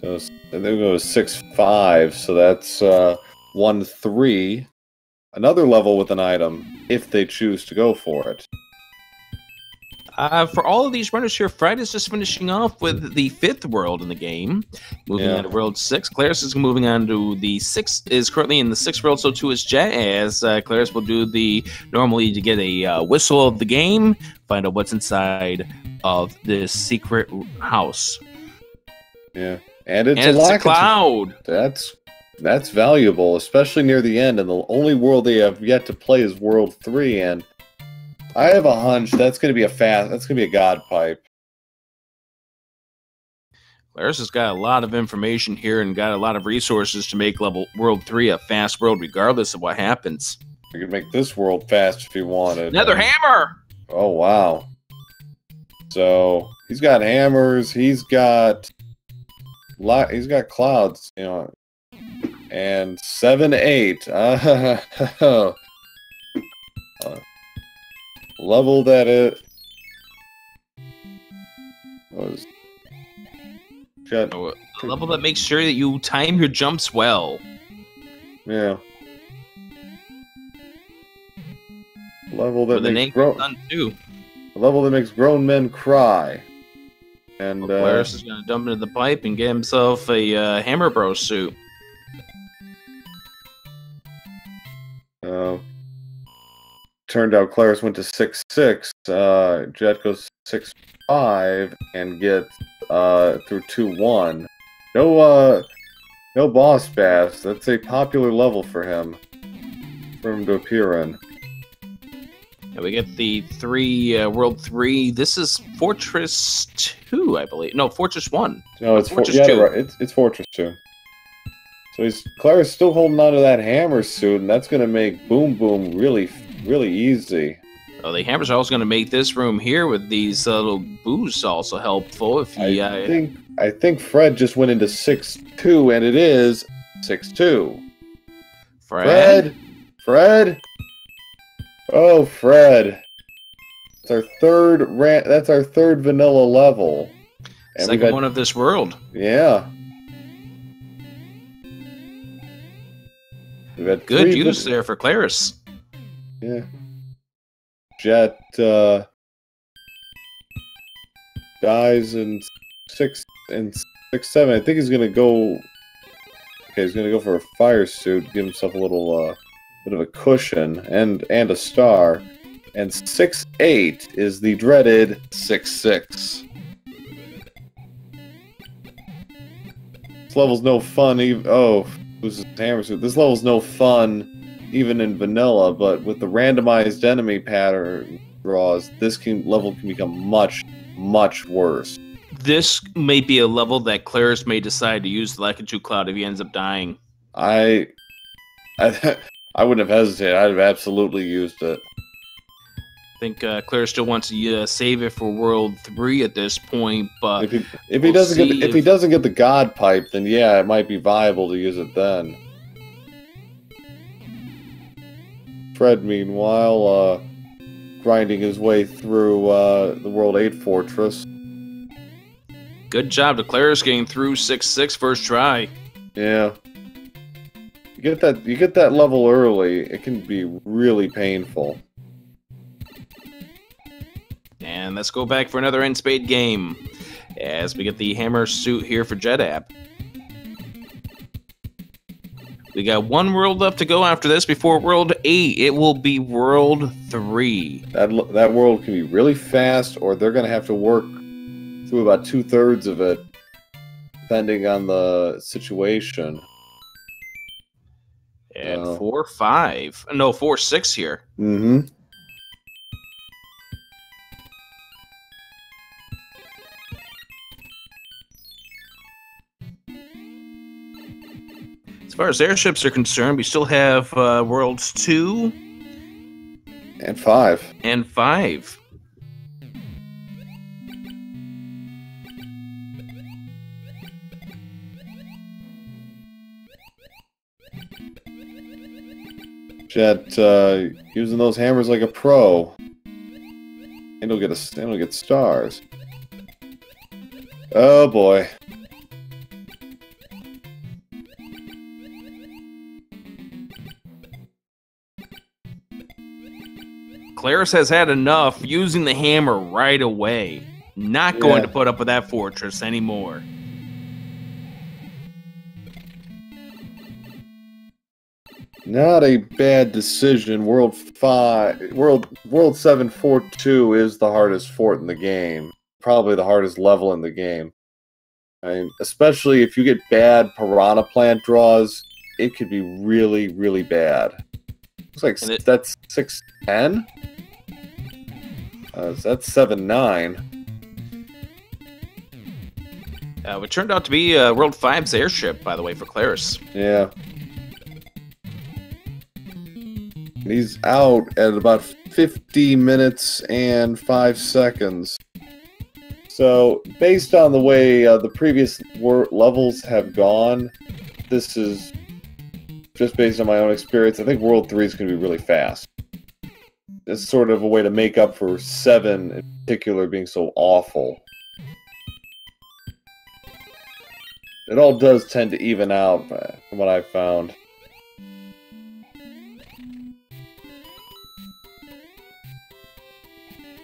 So there goes 6-5, so that's 1-3. Another level with an item, if they choose to go for it. For all of these runners here, Fred is just finishing off with the 5th world in the game. Moving on to World 6. Claris is moving on to the 6th, is currently in the 6th world, so too is Jet, as Claris will do the, normally to get a whistle of the game, find out what's inside of this secret house. Yeah. And it's a cloud. That's valuable, especially near the end. And the only world they have yet to play is World 3. And I have a hunch that's going to be a god pipe. Claris has got a lot of information here and got a lot of resources to make World 3 a fast world, regardless of what happens. You could make this world fast if you wanted. Another hammer! Oh, wow. So, he's got hammers, he's got clouds, you know, and 7, 8. Level that it was. A level that makes sure that you time your jumps well. Yeah. Level that makes a level that makes grown men cry. And Claris is going to dump into the pipe and get himself a Hammer Bros suit. Turned out Claris went to 6-6. Jet goes 6-5 and gets through 2-1. No boss bass. That's a popular level for him to appear in. And we get the World 3. This is Fortress 2, I believe. No, Fortress 1. No, it's Fortress 2. Right. It's Fortress 2. So Claris still holding on to that hammer suit, and that's going to make Boom Boom really easy. Oh, the hammers are also going to make this room here with these little boosts also helpful. If he, I think Fred just went into 6-2, and it is 6-2. Fred. Oh, Fred. That's our third vanilla level. And second one of this world. Yeah. We've had good use there for Claris. Yeah. Jet dies in 6 and 6-7. I think he's gonna go. Okay, he's gonna go for a fire suit, give himself a little bit of a cushion and a star. And 6-8 is the dreaded 6-6. This level's no fun. Loses hammer suit. This level's no fun even in vanilla, but with the randomized enemy pattern draws, this level can become much worse. This may be a level that Claris may decide to use the Lakitu Cloud if he ends up dying. I wouldn't have hesitated. I'd have absolutely used it. I think Claris still wants to save it for World 3 at this point, but if he doesn't get the God Pipe, then yeah, it might be viable to use it then. Fred, meanwhile, grinding his way through the World 8 Fortress. Good job to Claris getting through 6-6 first try. Yeah. You get that level early, it can be really painful. And let's go back for another N-Spade game as we get the hammer suit here for Jetabb. We got one world left to go after this before World 8. It will be World 3. That world can be really fast, or they're going to have to work through about 2/3 of it, depending on the situation. And 4-5. No, 4-6 here. Mm-hmm. As far as airships are concerned, we still have Worlds 2 and 5. And 5. Jet using those hammers like a pro, and he'll get stars. Oh boy. Claris has had enough using the hammer right away. Not going to put up with that fortress anymore. Not a bad decision. World 7-4-2 is the hardest fort in the game. Probably the hardest level in the game. I mean, especially if you get bad piranha plant draws, it could be really, really bad. Looks like that's 610. That's 7-9. It turned out to be World 5's airship, by the way, for Claris. Yeah. He's out at about 50 minutes and 5 seconds. So, based on the way the previous levels have gone, this is just based on my own experience. I think World 3 is going to be really fast. It's sort of a way to make up for 7 in particular being so awful. It all does tend to even out from what I've found.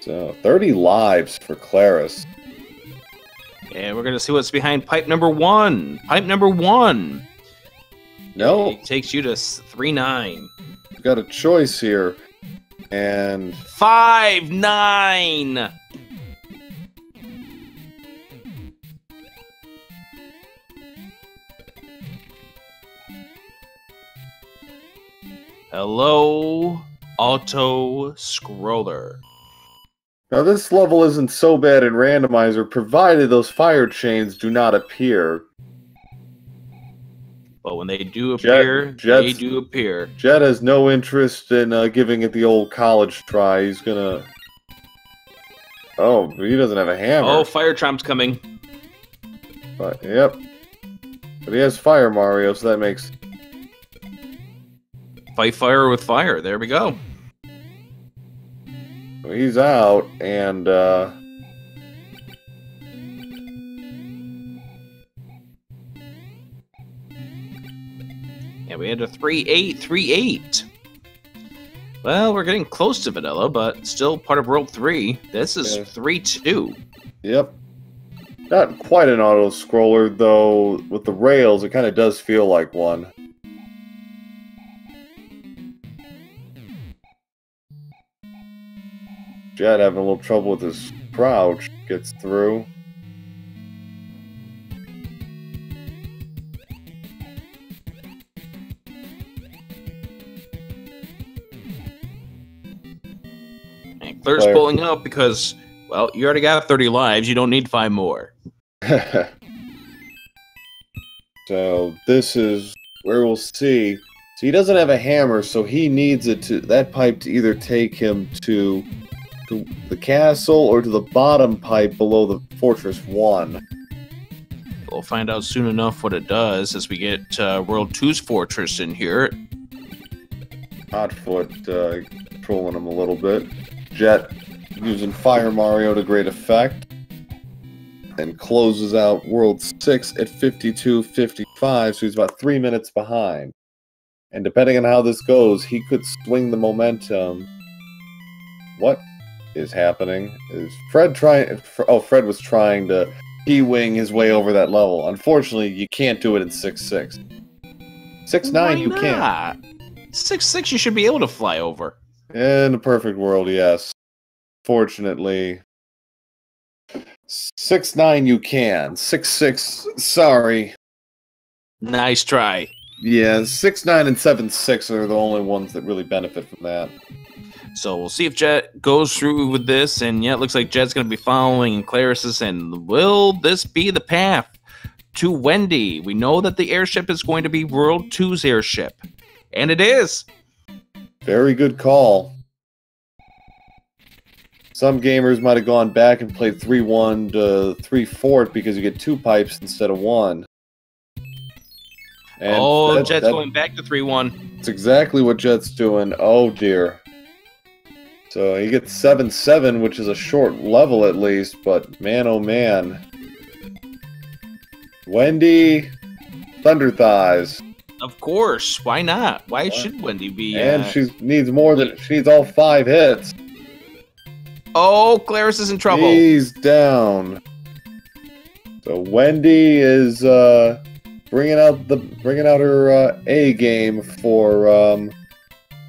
So, 30 lives for Claris. And we're going to see what's behind pipe number 1. Pipe number 1. No. It takes you to 3-9. We've got a choice here. And 5-9. Hello, auto scroller. Now this level isn't so bad in Randomizer, provided those fire chains do not appear. But when they do appear, they do appear. Jet has no interest in giving it the old college try. He's gonna... Oh, he doesn't have a hammer. Oh, Fire Tromp's coming. But, yep. But he has Fire Mario, so that makes... Fight fire with fire. There we go. He's out, and yeah, we had a 3-8, 3-8. Well, we're getting close to vanilla, but still part of World 3. This is 3-2. Yep. Not quite an auto-scroller, though. With the rails, it kind of does feel like one. Jet having a little trouble with his crouch. Gets through. And Claire's pulling up because, well, you already got 30 lives. You don't need 5 more. So this is where we'll see. So he doesn't have a hammer, so he needs it to that pipe to either take him to the castle or to the bottom pipe below the Fortress 1. We'll find out soon enough what it does as we get World 2's Fortress in here. Hotfoot controlling him a little bit. Jet using Fire Mario to great effect. And closes out World 6 at 52:55, so he's about 3 minutes behind. And depending on how this goes, he could swing the momentum. What is happening? Is Fred trying... Oh, Fred was trying to P-wing his way over that level. Unfortunately, you can't do it in 6-6. 6-9, you can't. 6-6, you should be able to fly over. In a perfect world, yes. Fortunately... 6-9, you can. 6-6, sorry. Nice try. Yeah, 6-9 and 7-6 are the only ones that really benefit from that. So we'll see if Jet goes through with this, and yeah, it looks like Jet's going to be following Claris's, and will this be the path to Wendy? We know that the airship is going to be World 2's airship, and it is. Very good call. Some gamers might have gone back and played 3-1 to 3-4 because you get 2 pipes instead of 1. And Jet's going back to 3-1. That's exactly what Jet's doing. Oh, dear. So he gets 7-7, which is a short level at least, but man, oh man. Wendy, Thunder Thighs. Of course. Why not? Why should Wendy be... And she needs more than... She needs all 5 hits. Oh, Claris is in trouble. He's down. So Wendy is bringing out her A game for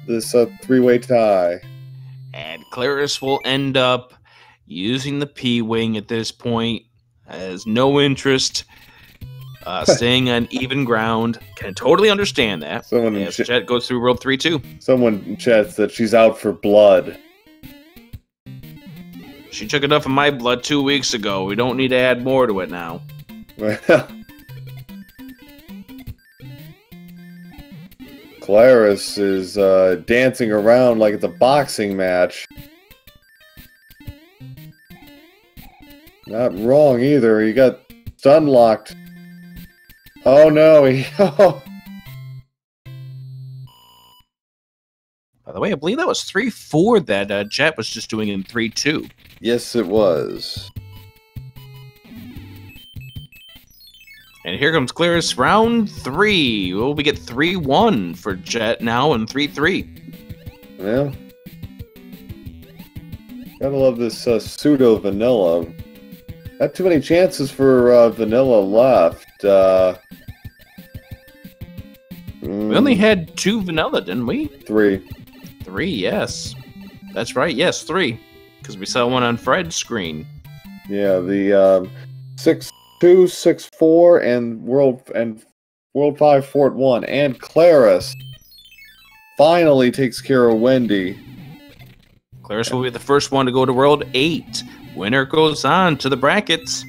this 3-way tie. And Claris will end up using the P-wing at this point. has no interest staying on even ground. Can totally understand that. Someone as Jet goes through World 3 too. Someone in chat said she's out for blood. She took enough of my blood 2 weeks ago. We don't need to add more to it now. Claris is dancing around like it's a boxing match. Not wrong either. He got stun locked. Oh no, By the way, I believe that was 3-4 that Jet was just doing in 3-2. Yes, it was. And here comes Claris, round 3. Well, we get 3-1 for Jet now and 3-3. Yeah. Gotta love this pseudo vanilla. Not too many chances for vanilla left. We only had 2 vanilla, didn't we? 3. 3, yes. That's right, yes, 3. Because we saw one on Fred's screen. Yeah, the 6-2, 6-4, and World 5 Fort 1. And Claris finally takes care of Wendy. Claris will be the first one to go to World 8. Winner goes on to the brackets.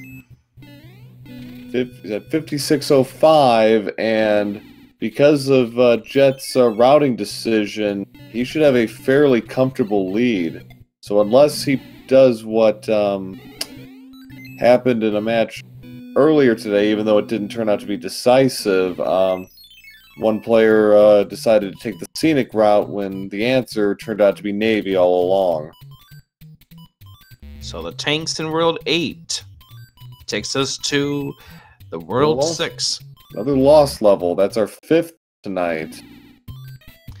He's at 56.05, and because of Jet's routing decision, he should have a fairly comfortable lead. So unless he does what happened in a match earlier today, even though it didn't turn out to be decisive, one player decided to take the scenic route when the answer turned out to be Navy all along. So the tanks in World 8 takes us to the World 6. Another loss level. That's our 5th tonight.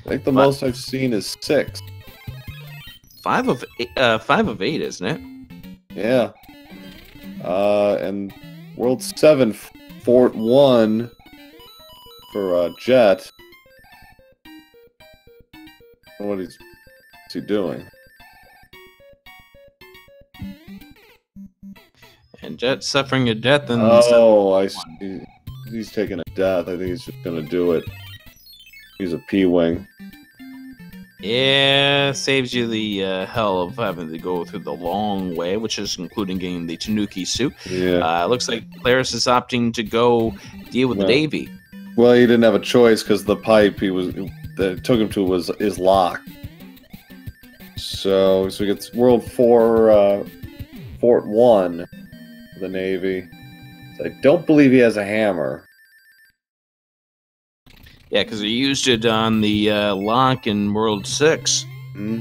I think the most I've seen is 6. 5 of 8, isn't it? Yeah. And World 7, Fort 1 for Jet. What is he doing? And Jet suffering a death in I see. He's taking a death. I think he's just gonna do it. He's a P-wing. Yeah, saves you the hell of having to go through the long way, which is including getting the Tanuki suit. Yeah. Looks like Claris is opting to go deal with the Navy. Well, he didn't have a choice because the pipe that it took him to is locked. So he gets World 4 Fort 1 for the Navy. So I don't believe he has a hammer. Yeah, because he used it on the lock in World 6. Mm-hmm.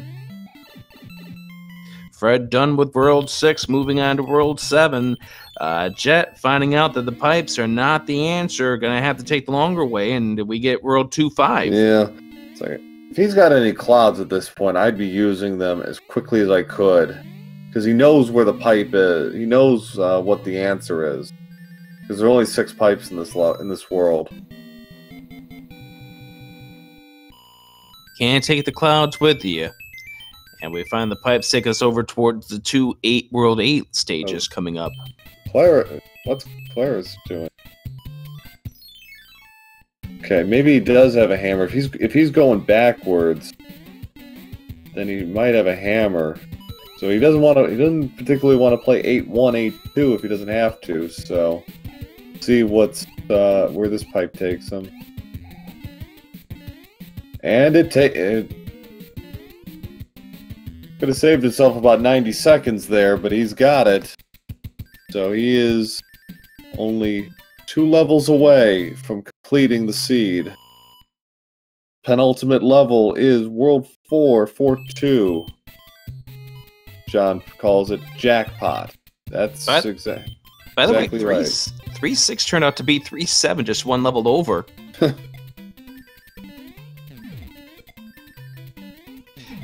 Fred done with World 6, moving on to World 7. Jet finding out that the pipes are not the answer, gonna have to take the longer way, and we get World 2-5. Yeah. It's like, if he's got any clouds at this point, I'd be using them as quickly as I could. Because he knows where the pipe is. He knows what the answer is. Because there are only 6 pipes in this world. Can't take the clouds with you. And we find the pipes take us over towards the 2 World 8 stages coming up. What's Claris doing? Okay, maybe he does have a hammer. If he's going backwards, then he might have a hammer. So he doesn't particularly want to play 8-1, 8-2 if he doesn't have to. So see where this pipe takes him. And it could have saved itself about 90 seconds there, but he's got it. So he is only 2 levels away from completing the seed. Penultimate level is World 4, Fort 2. John calls it jackpot. That's exactly By the way, right. 3-6 turned out to be 3-7, just 1 level over.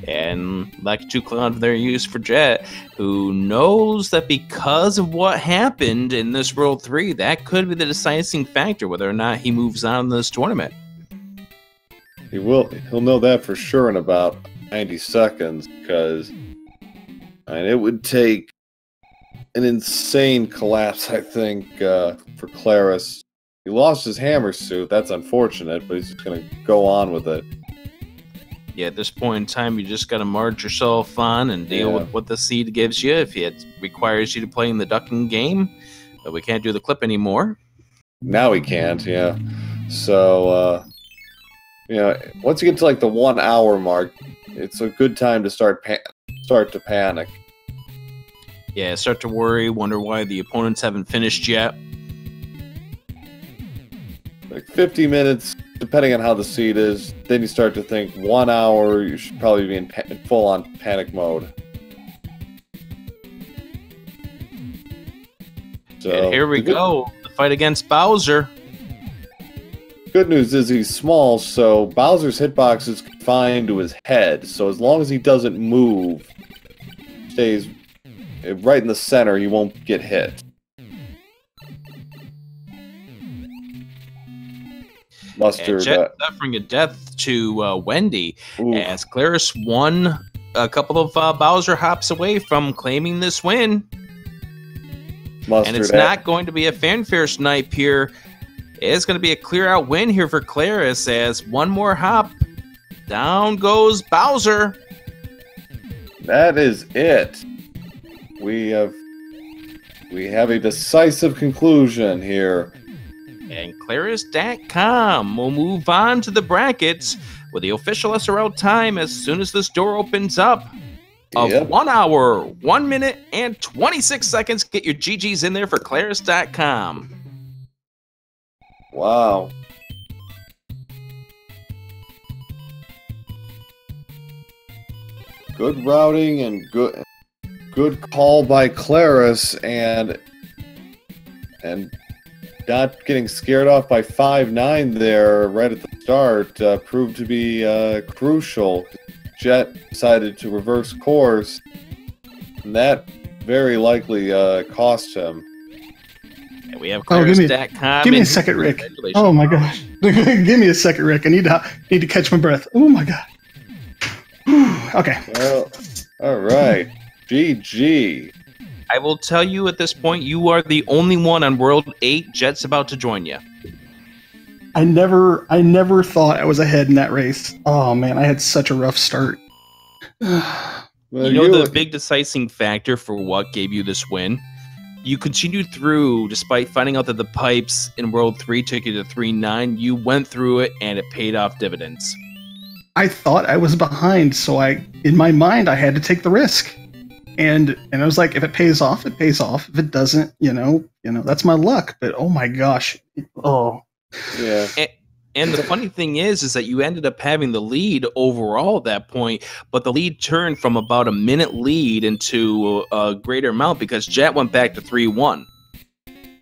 And like 2 clouds they're used for Jet, who knows that because of what happened in this World 3, that could be the deciding factor whether or not he moves on in this tournament. He'll know that for sure in about 90 seconds, because it would take an insane collapse, I think, for Claris. He lost his hammer suit. That's unfortunate, but he's just going to go on with it. Yeah, at this point in time, you just got to march yourself on and deal with what the seed gives you. If it requires you to play in the ducking game, but we can't do the clip anymore. Now he can't, yeah. So, once you get to like the 1 hour mark, it's a good time to start to panic. Yeah, start to worry, wonder why the opponents haven't finished yet. Like 50 minutes, depending on how the seed is, then you start to think 1 hour, you should probably be in full-on panic mode. And here we go, the fight against Bowser. Good news is he's small, so Bowser's hitbox is confined to his head. So as long as he doesn't move, stays right in the center, he won't get hit. Mustard. Jet suffering a death to Wendy, as Claris won a couple of Bowser hops away from claiming this win. Mustard. And it's not going to be a fanfare snipe here. It's going to be a clear-out win here for Claris, as one more hop, down goes Bowser. That is it. We have a decisive conclusion here. And clarisdatcom will move on to the brackets with the official SRL time as soon as this door opens up. Of 1 hour, 1 minute, and 26 seconds. Get your GGs in there for claris.com. Wow. Good routing and good call by Claris, and not getting scared off by 5-9 there right at the start proved to be crucial. Jet decided to reverse course, and that very likely cost him. And we have clarisdatcom. Give me a second, Rick. Oh my gosh. Give me a second, Rick. I need to catch my breath. Oh my god. Okay. Well, all right. GG. I will tell you at this point, you are the only one on World 8. Jet's about to join you. I never thought I was ahead in that race. Oh man, I had such a rough start. Well, the big deciding factor for what gave you this win? You continued through despite finding out that the pipes in World 3 took you to 3-9. You went through it and it paid off dividends. I thought I was behind, so in my mind, I had to take the risk. And I was like, if it pays off, it pays off. If it doesn't, that's my luck. But oh my gosh. Yeah. And the funny thing is that you ended up having the lead overall at that point, but the lead turned from about a minute lead into a greater amount because Jet went back to 3-1.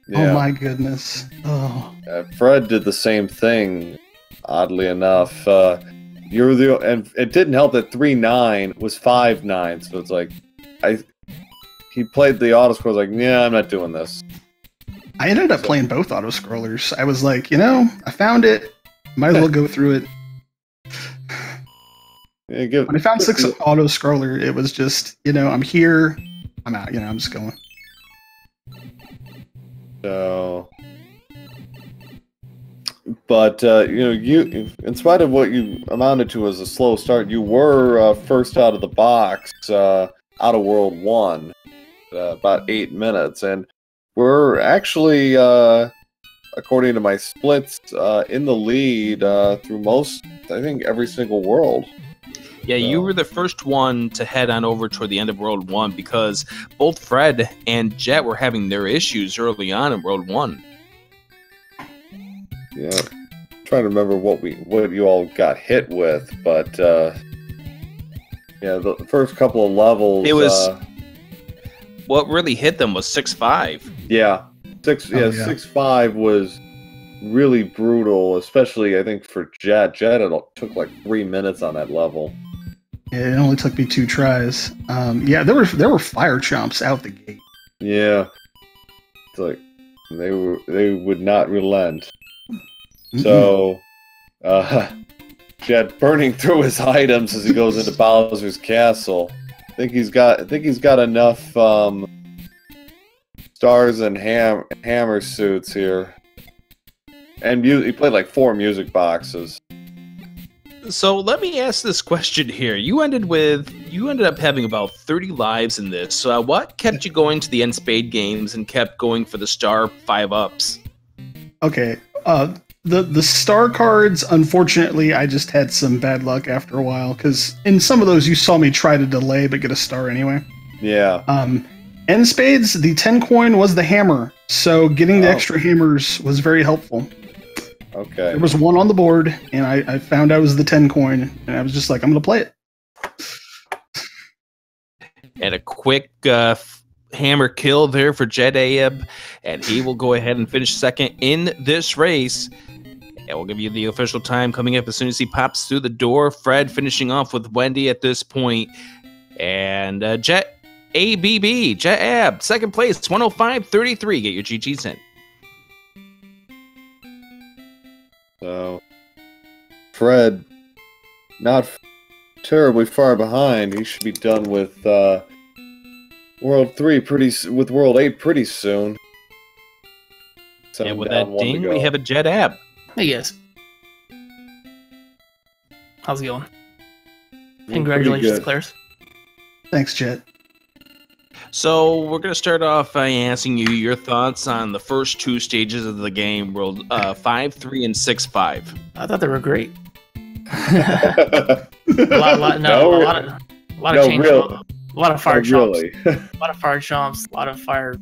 Yeah. Oh my goodness. Oh. Fred did the same thing, oddly enough. And it didn't help that 3-9 was 5-9, so it's like he played the auto scroll, like, yeah, I'm not doing this. I ended up playing both auto scrollers. I was like, I found it. Might as well go through it. When I found 6 auto scroller, it was just, I'm here, I'm out. I'm just going. So, but you, in spite of what you amounted to as a slow start, you were first out of the box, out of World 1, about 8 minutes, and we're actually, according to my splits, in the lead through I think, every single world. Yeah, you were the first one to head on over toward the end of World 1 because both Fred and Jet were having their issues early on in World 1. Yeah, I'm trying to remember what you all got hit with, but yeah, the first couple of levels. It was what really hit them was 6-5. Yeah, 6-5 was really brutal, especially I think for Jet. Jet took like 3 minutes on that level. Yeah, it only took me 2 tries. Yeah, there were fire chomps out the gate. Yeah, it's like they would not relent. Mm-hmm. So, Jet burning through his items as he goes into Bowser's castle. I think he's got enough stars and hammer suits here. And he played like 4 music boxes. So let me ask this question here. You ended up having about 30 lives in this. So what kept you going to the end spade games and kept going for the star 5-ups? Okay. The star cards, unfortunately, I just had some bad luck after a while, because in some of those you saw me try to delay but get a star anyway. Yeah. End spades, the 10 coin was the hammer, so getting the extra hammers was very helpful. Okay. There was one on the board, and I found I was the 10 coin, and I was just like, I'm going to play it. And a quick hammer kill there for Jetabb, and he will go ahead and finish second in this race. And we'll give you the official time coming up as soon as he pops through the door. Fred finishing off with Wendy at this point. And Jetabb, second place, 105.33. Get your GGs in. So, Fred, not terribly far behind. He should be done with World 3 with World 8 pretty soon. And with that ding, we have a Jetabb. Hey guys, how's it going? Congratulations, Claris. Thanks, Jet. So we're going to start off by asking you your thoughts on the first 2 stages of the game, World 5, 3, and 6, 5. I thought they were great. a lot of change. A lot of fire chomps. Really. A lot of fire chomps. A lot of fire.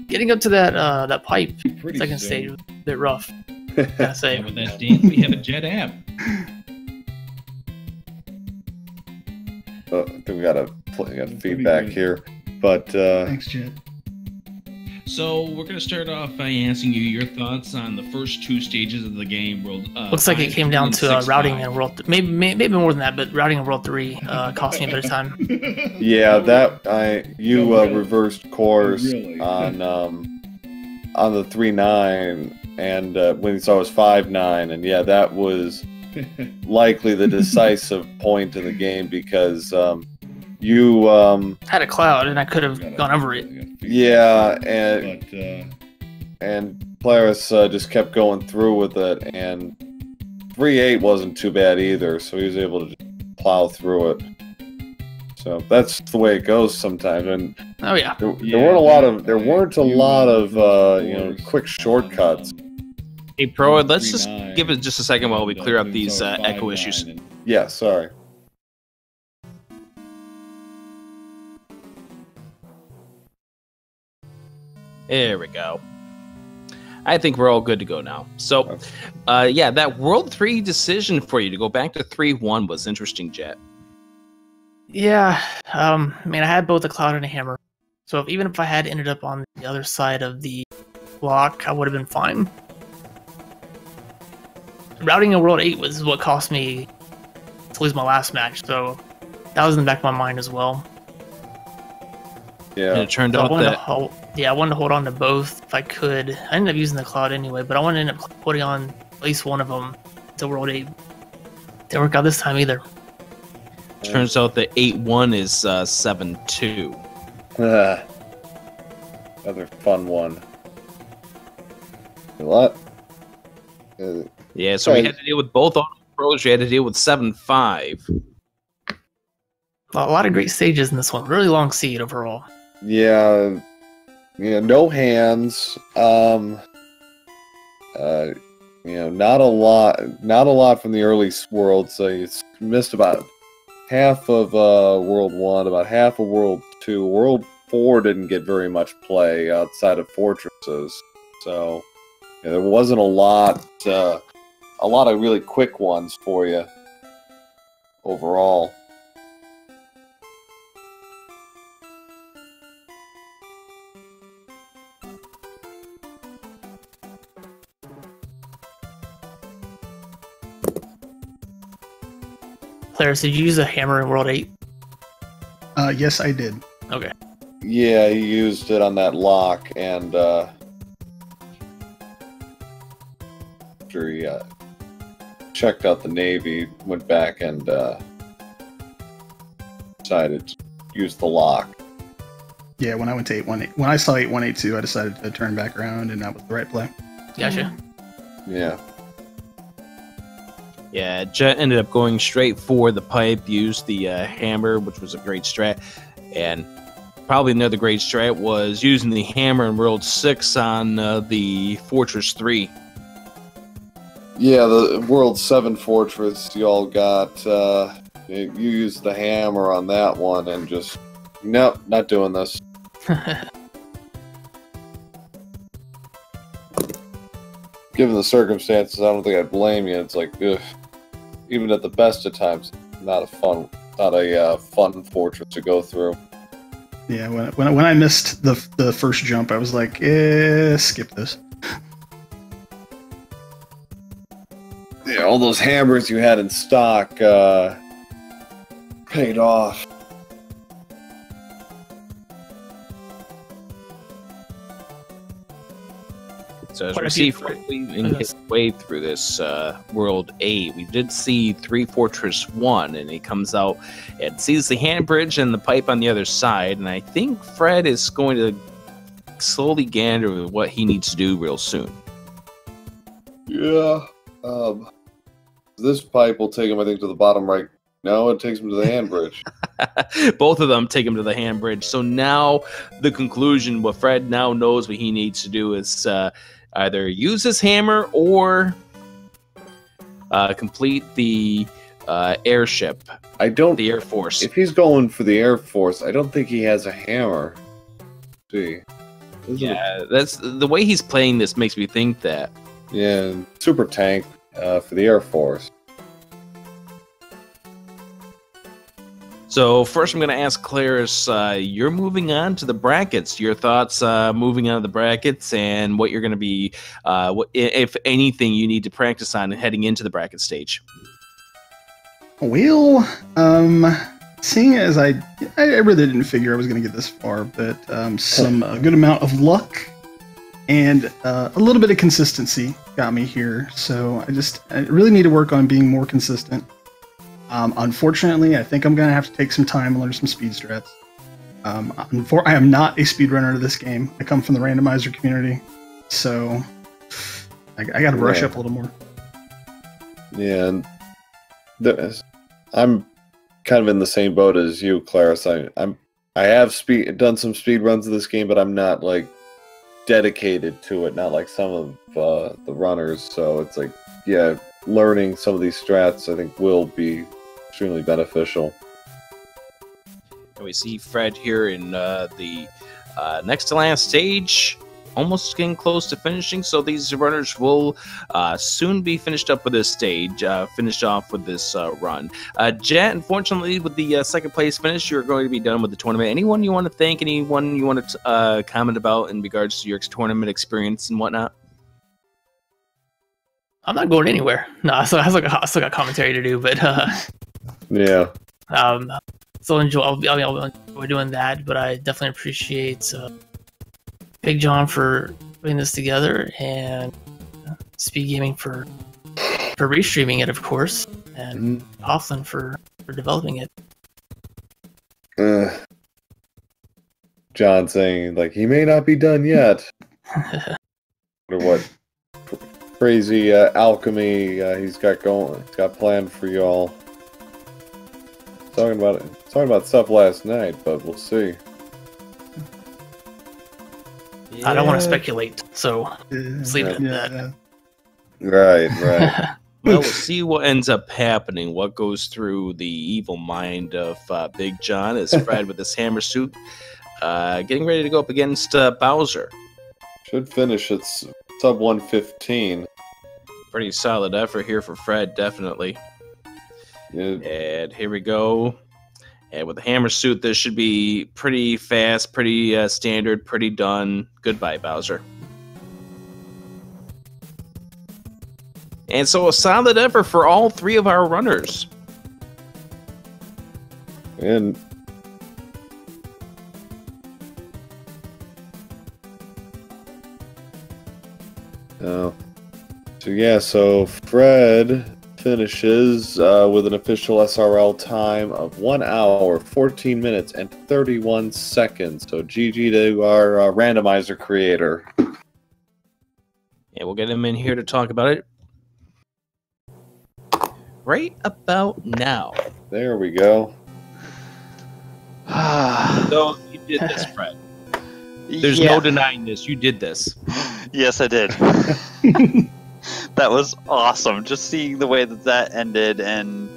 Getting up to that pipe second stage was a bit rough. Gotta say. And with that ding, we have a Jetabb. I think we got feedback here, but Thanks, Jet. So we're going to start off by asking you your thoughts on the first 2 stages of the game. World. Looks like it came down to routing and World. Maybe more than that, but routing and World 3 cost me a bit of time. Yeah, you reversed course on the 3-9, and when you saw it was 5-9, and yeah, that was likely the decisive point in the game, because you had a cloud and I could have gone over it. Yeah, and Claris just kept going through with it, and 3-8 wasn't too bad either, so he was able to just plow through it. So that's the way it goes sometimes. And oh yeah, there weren't a lot of quick shortcuts. Hey, Pro, let's just give it just a second while we clear up these echo issues. Yeah, sorry. There we go. I think we're all good to go now. So, yeah, that World 3 decision for you to go back to 3-1 was interesting, Jet. Yeah, I had both a cloud and a hammer. So even if I had ended up on the other side of the block, I would have been fine. Routing a World 8 was what cost me to lose my last match, so that was in the back of my mind as well. Yeah, and it turned out that... I wanted to hold on to both if I could. I ended up using the cloud anyway, but I wanted to end up putting on at least one of them to World 8. Didn't work out this time either. Turns out that 8-1 is 7-2. Another fun one. A lot. Yeah, so we had to deal with both auto pros. You had to deal with 7-5. A lot of great stages in this one. Really long seed overall. Yeah, no hands. Not a lot from the early world. So you missed about half of World 1, about half of World 2. World 4 didn't get very much play outside of fortresses. So there wasn't a lot of really quick ones for you overall. Claris, did you use a hammer in World 8? Yes, I did. Okay. Yeah, he used it on that lock, and after he checked out the Navy, went back and decided to use the lock. yeah, when I went to 818, when I saw 8182, I decided to turn back around, and that was the right play. Gotcha. Yeah. Yeah, Jet ended up going straight for the pipe, used the hammer, which was a great strat, and probably another great strat was using the hammer in World 6 on the Fortress 3. Yeah, the World 7 Fortress, y'all got, you used the hammer on that one and just, nope, not doing this. Given the circumstances, I don't think I'd blame you. It's like, ugh, even at the best of times, not a fun fortress to go through. Yeah, when I missed the first jump, I was like, skip this. Yeah, all those hammers you had in stock paid off. So as we see in his way through this World 8, we did see 3 Fortress 1, and he comes out and sees the hand bridge and the pipe on the other side, and I think Fred is going to slowly gander with what he needs to do real soon. Yeah. This pipe will take him, I think, to the bottom right. No, it takes him to the hand bridge. Both of them take him to the hand bridge. So now the conclusion, what Fred now knows what he needs to do is either use his hammer or complete the airship. The Air Force. If he's going for the Air Force, I don't think he has a hammer. See. That's the way he's playing this makes me think that. Yeah, super tank for the Air Force. So first I'm going to ask Claris, you're moving on to the brackets. Your thoughts moving on to the brackets and what you're going to be, if anything, you need to practice on heading into the bracket stage. Well, seeing as I really didn't figure I was going to get this far, but a good amount of luck and a little bit of consistency got me here. So I really need to work on being more consistent. Unfortunately, I think I'm going to have to take some time and learn some speed strats. I am not a speedrunner to this game. I come from the randomizer community, so I got to brush up a little more. Yeah, and I'm kind of in the same boat as you, Claris. I have done some speed runs of this game, but I'm not like dedicated to it. Not like some of the runners. So it's like, yeah, learning some of these strats, I think, will be extremely beneficial. And we see Fred here in the next to last stage, almost getting close to finishing. So these runners will soon be finished up with this stage, finished off with this run. Jet, unfortunately, with the second place finish, you're going to be done with the tournament. Anyone you want to thank? Anyone you want to comment about in regards to your tournament experience and whatnot? I'm not going anywhere. No, I still got commentary to do, but yeah. Still I'll enjoy doing that. But I definitely appreciate Big John for putting this together, and Speed Gaming for restreaming it, of course, and Coughlin for developing it. John saying like he may not be done yet. Or what? Crazy alchemy he's got planned for y'all. Talking about stuff last night, but we'll see. Yeah. I don't want to speculate, so let's leave it at that. Right. Well, we'll see what ends up happening, what goes through the evil mind of Big John as Fred with his hammer suit getting ready to go up against Bowser. Should finish at sub 115. Pretty solid effort here for Fred, definitely. Yeah. And here we go. And with the hammer suit, this should be pretty fast, pretty standard, pretty done. Goodbye, Bowser. And so a solid effort for all three of our runners. And so Fred finishes with an official SRL time of 1 hour, 14 minutes, and 31 seconds. So GG to our randomizer creator. Yeah, we'll get him in here to talk about it right about now. There we go. So you did this, Fred. There's no denying this. You did this. Yes, I did. That was awesome. Just seeing the way that ended and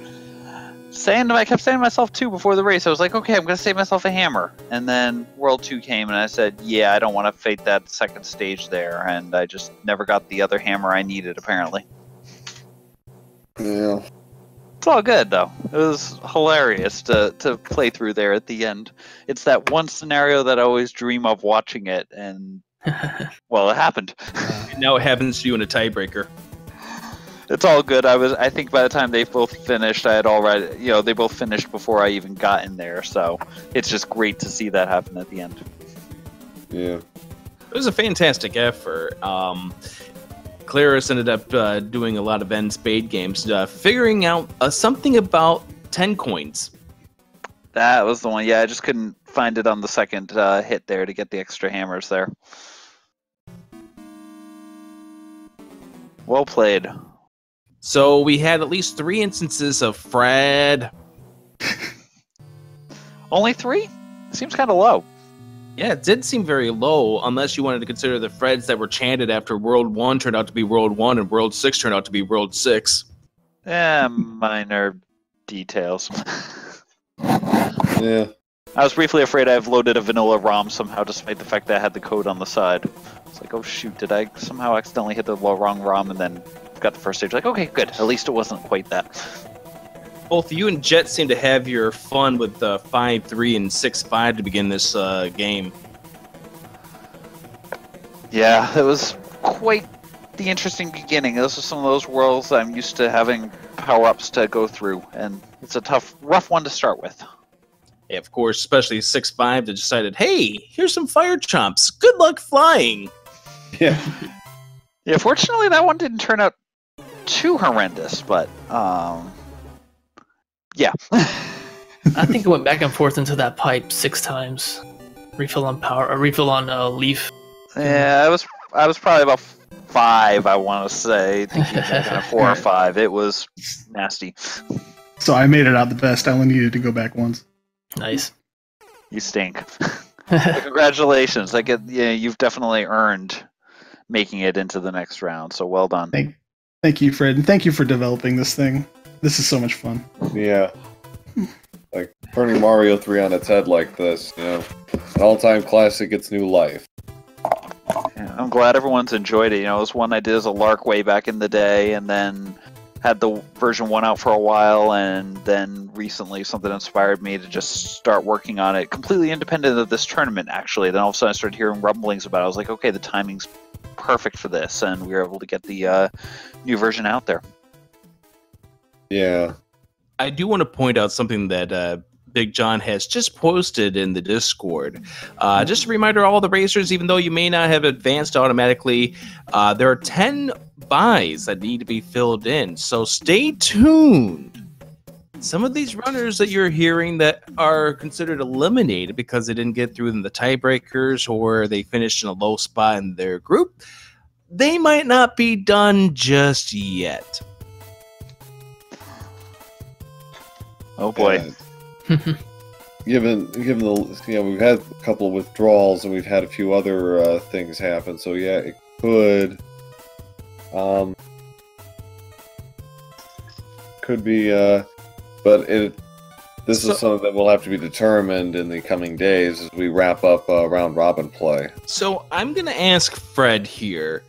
I kept saying to myself too before the race, I was like, okay, I'm going to save myself a hammer. And then World 2 came and I said, yeah, I don't want to fate that second stage there. And I just never got the other hammer I needed, apparently. Yeah. It's all good, though. It was hilarious to play through there at the end. It's that one scenario that I always dream of watching it, and, well, it happened. Now it happens to you in a tiebreaker. It's all good. I think by the time they both finished, I had already, they both finished before I even got in there, so it's just great to see that happen at the end. Yeah. It was a fantastic effort. Claris ended up doing a lot of end spade games, figuring out something about 10 coins. That was the one. Yeah, I just couldn't find it on the second hit there to get the extra hammers there. Well played. So we had at least 3 instances of Fred. Only 3? Seems kind of low. Yeah, it did seem very low, unless you wanted to consider the Freds that were chanted after World 1 turned out to be World 1 and World 6 turned out to be World 6. Minor details. Yeah. I was briefly afraid I've loaded a vanilla ROM somehow, despite the fact that I had the code on the side. It's like, oh shoot, did I somehow accidentally hit the wrong ROM and then got the first stage? Like, okay, good. At least it wasn't quite that. Both you and Jet seem to have your fun with 5-3 and 6-5 to begin this game. Yeah, it was quite the interesting beginning. Those are some of those worlds I'm used to having power-ups to go through, and it's a rough one to start with. Yeah, of course, especially 6-5 that decided, hey, here's some fire chomps. Good luck flying. Yeah. Yeah, fortunately that one didn't turn out too horrendous, but yeah. I think it went back and forth into that pipe 6 times. Refill on power, or refill on leaf. Yeah, I was probably about 5, I want to say. Thinking kind of 4 or 5. It was nasty. So I made it out the best. I only needed to go back once. Nice. You stink. But congratulations. You've definitely earned making it into the next round. So well done. Thank you, Fred, and thank you for developing this thing. This is so much fun. Yeah. Like turning Mario 3 on its head like this, an all-time classic gets new life. Yeah, I'm glad everyone's enjoyed it. It was one I did as a lark way back in the day, and then had the version 1 out for a while, and then recently something inspired me to just start working on it completely independent of this tournament, actually. Then all of a sudden I started hearing rumblings about it. I was like, okay, the timing's perfect for this, and we were able to get the new version out there. Yeah. I do want to point out something that Big John has just posted in the Discord. Just a reminder to all the racers, even though you may not have advanced automatically, there are 10 buys that need to be filled in. So stay tuned. Some of these runners that you're hearing that are considered eliminated because they didn't get through in the tiebreakers or they finished in a low spot in their group, they might not be done just yet. Oh boy. Given the we've had a couple of withdrawals and we've had a few other things happen, so yeah, it could be but this is something that will have to be determined in the coming days as we wrap up round robin play. So I'm gonna ask Fred here.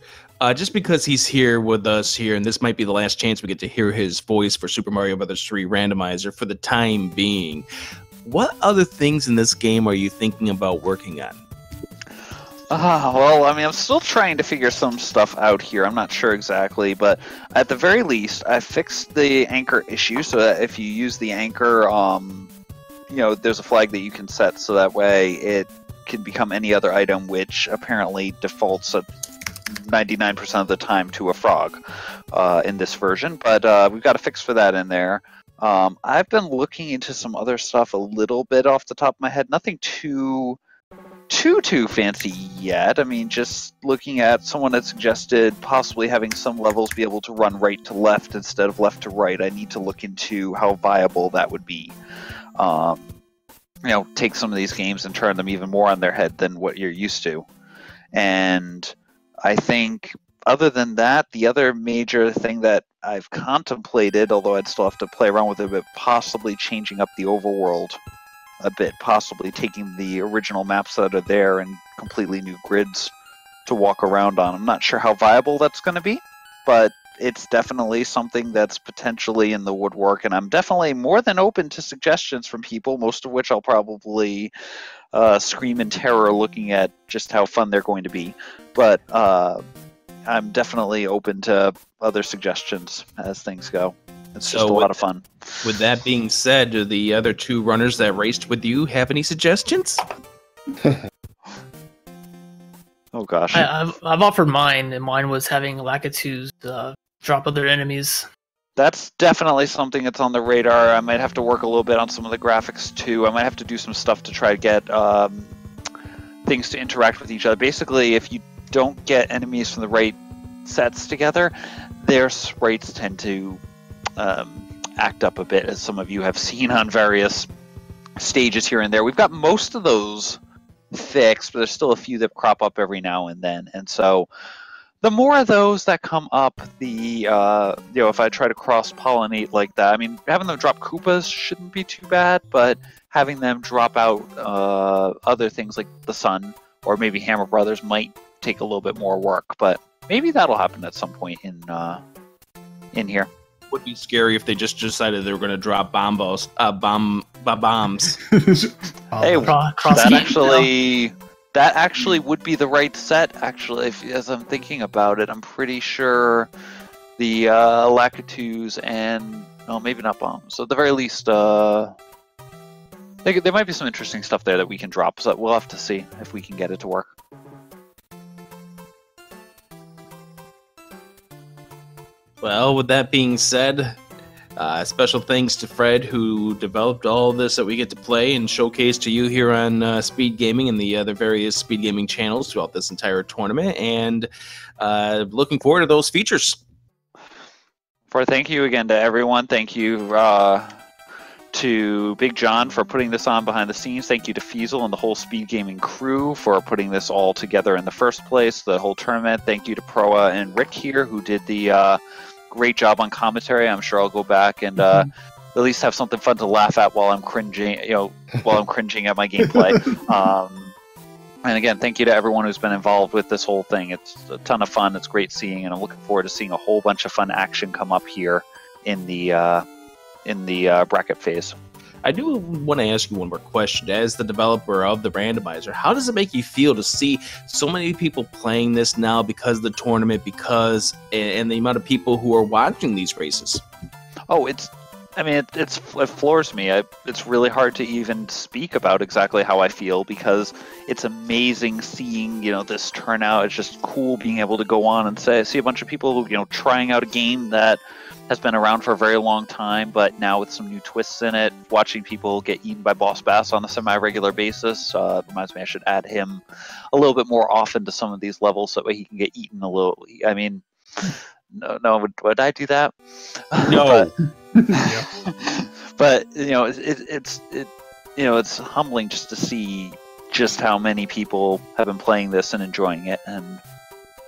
Just because he's here with us here, and this might be the last chance we get to hear his voice for Super Mario Bros. 3 Randomizer for the time being, what other things in this game are you thinking about working on? Well, I'm still trying to figure some stuff out here. I'm not sure exactly, but at the very least, I fixed the anchor issue so that if you use the anchor, there's a flag that you can set so that way it can become any other item, which apparently defaults at 99% of the time to a frog in this version, but we've got a fix for that in there. I've been looking into some other stuff a little bit off the top of my head. Nothing too fancy yet. I mean, just looking at someone that suggested possibly having some levels be able to run right to left instead of left to right. I need to look into how viable that would be. Take some of these games and turn them even more on their head than what you're used to. And I think other than that, the other major thing that I've contemplated, although I'd still have to play around with it, but possibly changing up the overworld a bit, possibly taking the original maps that are there and completely new grids to walk around on. I'm not sure how viable that's going to be, but it's definitely something that's potentially in the woodwork, and I'm definitely more than open to suggestions from people, most of which I'll probably scream in terror looking at just how fun they're going to be. But I'm definitely open to other suggestions as things go. It's just a lot of fun. With that being said, do the other two runners that raced with you have any suggestions? Oh gosh. I've offered mine, and mine was having Lakitus drop other enemies. That's definitely something that's on the radar. I might have to work a little bit on some of the graphics too. I might have to do some stuff to try to get things to interact with each other. Basically, if you don't get enemies from the right sets together, their sprites tend to act up a bit, as some of you have seen on various stages here and there. We've got most of those fixed, but there's still a few that crop up every now and then. And so the more of those that come up, the if I try to cross-pollinate like that, I mean, having them drop Koopas shouldn't be too bad, but having them drop out other things like the Sun or maybe Hammer Brothers might take a little bit more work. But maybe that'll happen at some point in here. Would be scary if they just decided they were going to drop bombs. Hey, that actually would be the right set. Actually, as I'm thinking about it, I'm pretty sure the Lakitus and maybe not bombs. So at the very least, there might be some interesting stuff there that we can drop. So we'll have to see if we can get it to work. Well, with that being said, special thanks to Fred, who developed all this that we get to play and showcase to you here on Speed Gaming and the other various Speed Gaming channels throughout this entire tournament, and looking forward to those features. Thank you again to everyone. Thank you to Big John for putting this on behind the scenes. Thank you to Feasel and the whole Speed Gaming crew for putting this all together in the first place, the whole tournament. Thank you to Proa and Rick here, who did the great job on commentary. I'm sure I'll go back and at least have something fun to laugh at while I'm cringing, while I'm cringing at my gameplay. And again, thank you to everyone who's been involved with this whole thing. It's a ton of fun. It's great seeing, and I'm looking forward to seeing a whole bunch of fun action come up here in the bracket phase. I do want to ask you one more question. As the developer of the randomizer, how does it make you feel to see so many people playing this now because of the tournament, and the amount of people who are watching these races? Oh, it floors me. It's really hard to even speak about exactly how I feel, because it's amazing seeing, this turnout. It's just cool being able to go on and see a bunch of people, trying out a game that has been around for a very long time, but now with some new twists in it, watching people get eaten by Boss Bass on a semi-regular basis reminds me I should add him a little bit more often to some of these levels, so that way he can get eaten a little. I mean, no, would I do that? No. But it's humbling just to see just how many people have been playing this and enjoying it, and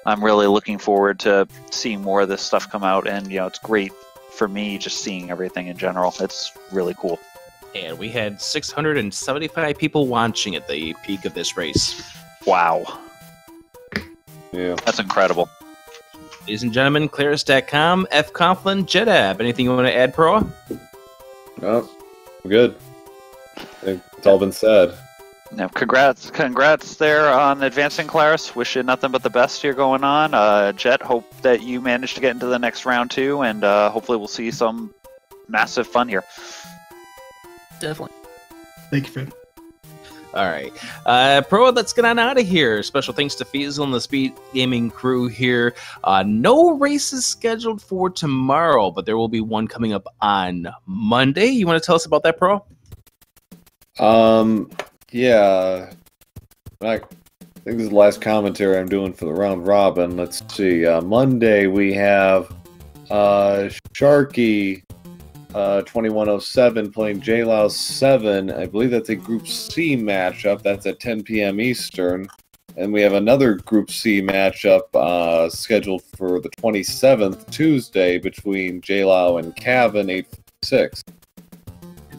I'm really looking forward to seeing more of this stuff come out, and it's great for me just seeing everything in general. It's really cool. And we had 675 people watching at the peak of this race. Wow. Yeah. That's incredible. Ladies and gentlemen, clarisdatcom, fcoughlin, Jetabb. Anything you want to add, Pro? No, I'm good. I think it's all been said. Now, congrats there on advancing, Claris. Wish you nothing but the best here going on. Jet, hope that you manage to get into the next round too, and hopefully we'll see some massive fun here. Definitely. Thank you, Fred. All right. Pro, let's get on out of here. Special thanks to Feasel and the Speed Gaming crew here. No races scheduled for tomorrow, but there will be one coming up on Monday. You want to tell us about that, Pro? Yeah. I think this is the last commentary I'm doing for the round robin. Let's see. Monday we have Sharky 2107 playing JLow 7. I believe that's a Group C matchup. That's at 10 p.m. Eastern. And we have another Group C matchup scheduled for the 27th, Tuesday, between JLow and Cavan 856.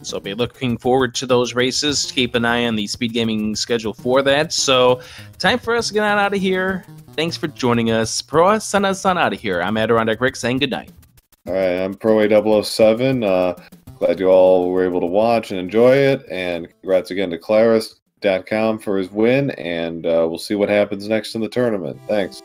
So be looking forward to those races. Keep an eye on the Speed Gaming schedule for that. So time for us to get on out of here. Thanks for joining us. Pro, send us on out of here. I'm Adirondack Rick saying good night. All right, I'm ProA007. Glad you all were able to watch and enjoy it. And congrats again to clarisdatcom for his win. And we'll see what happens next in the tournament. Thanks.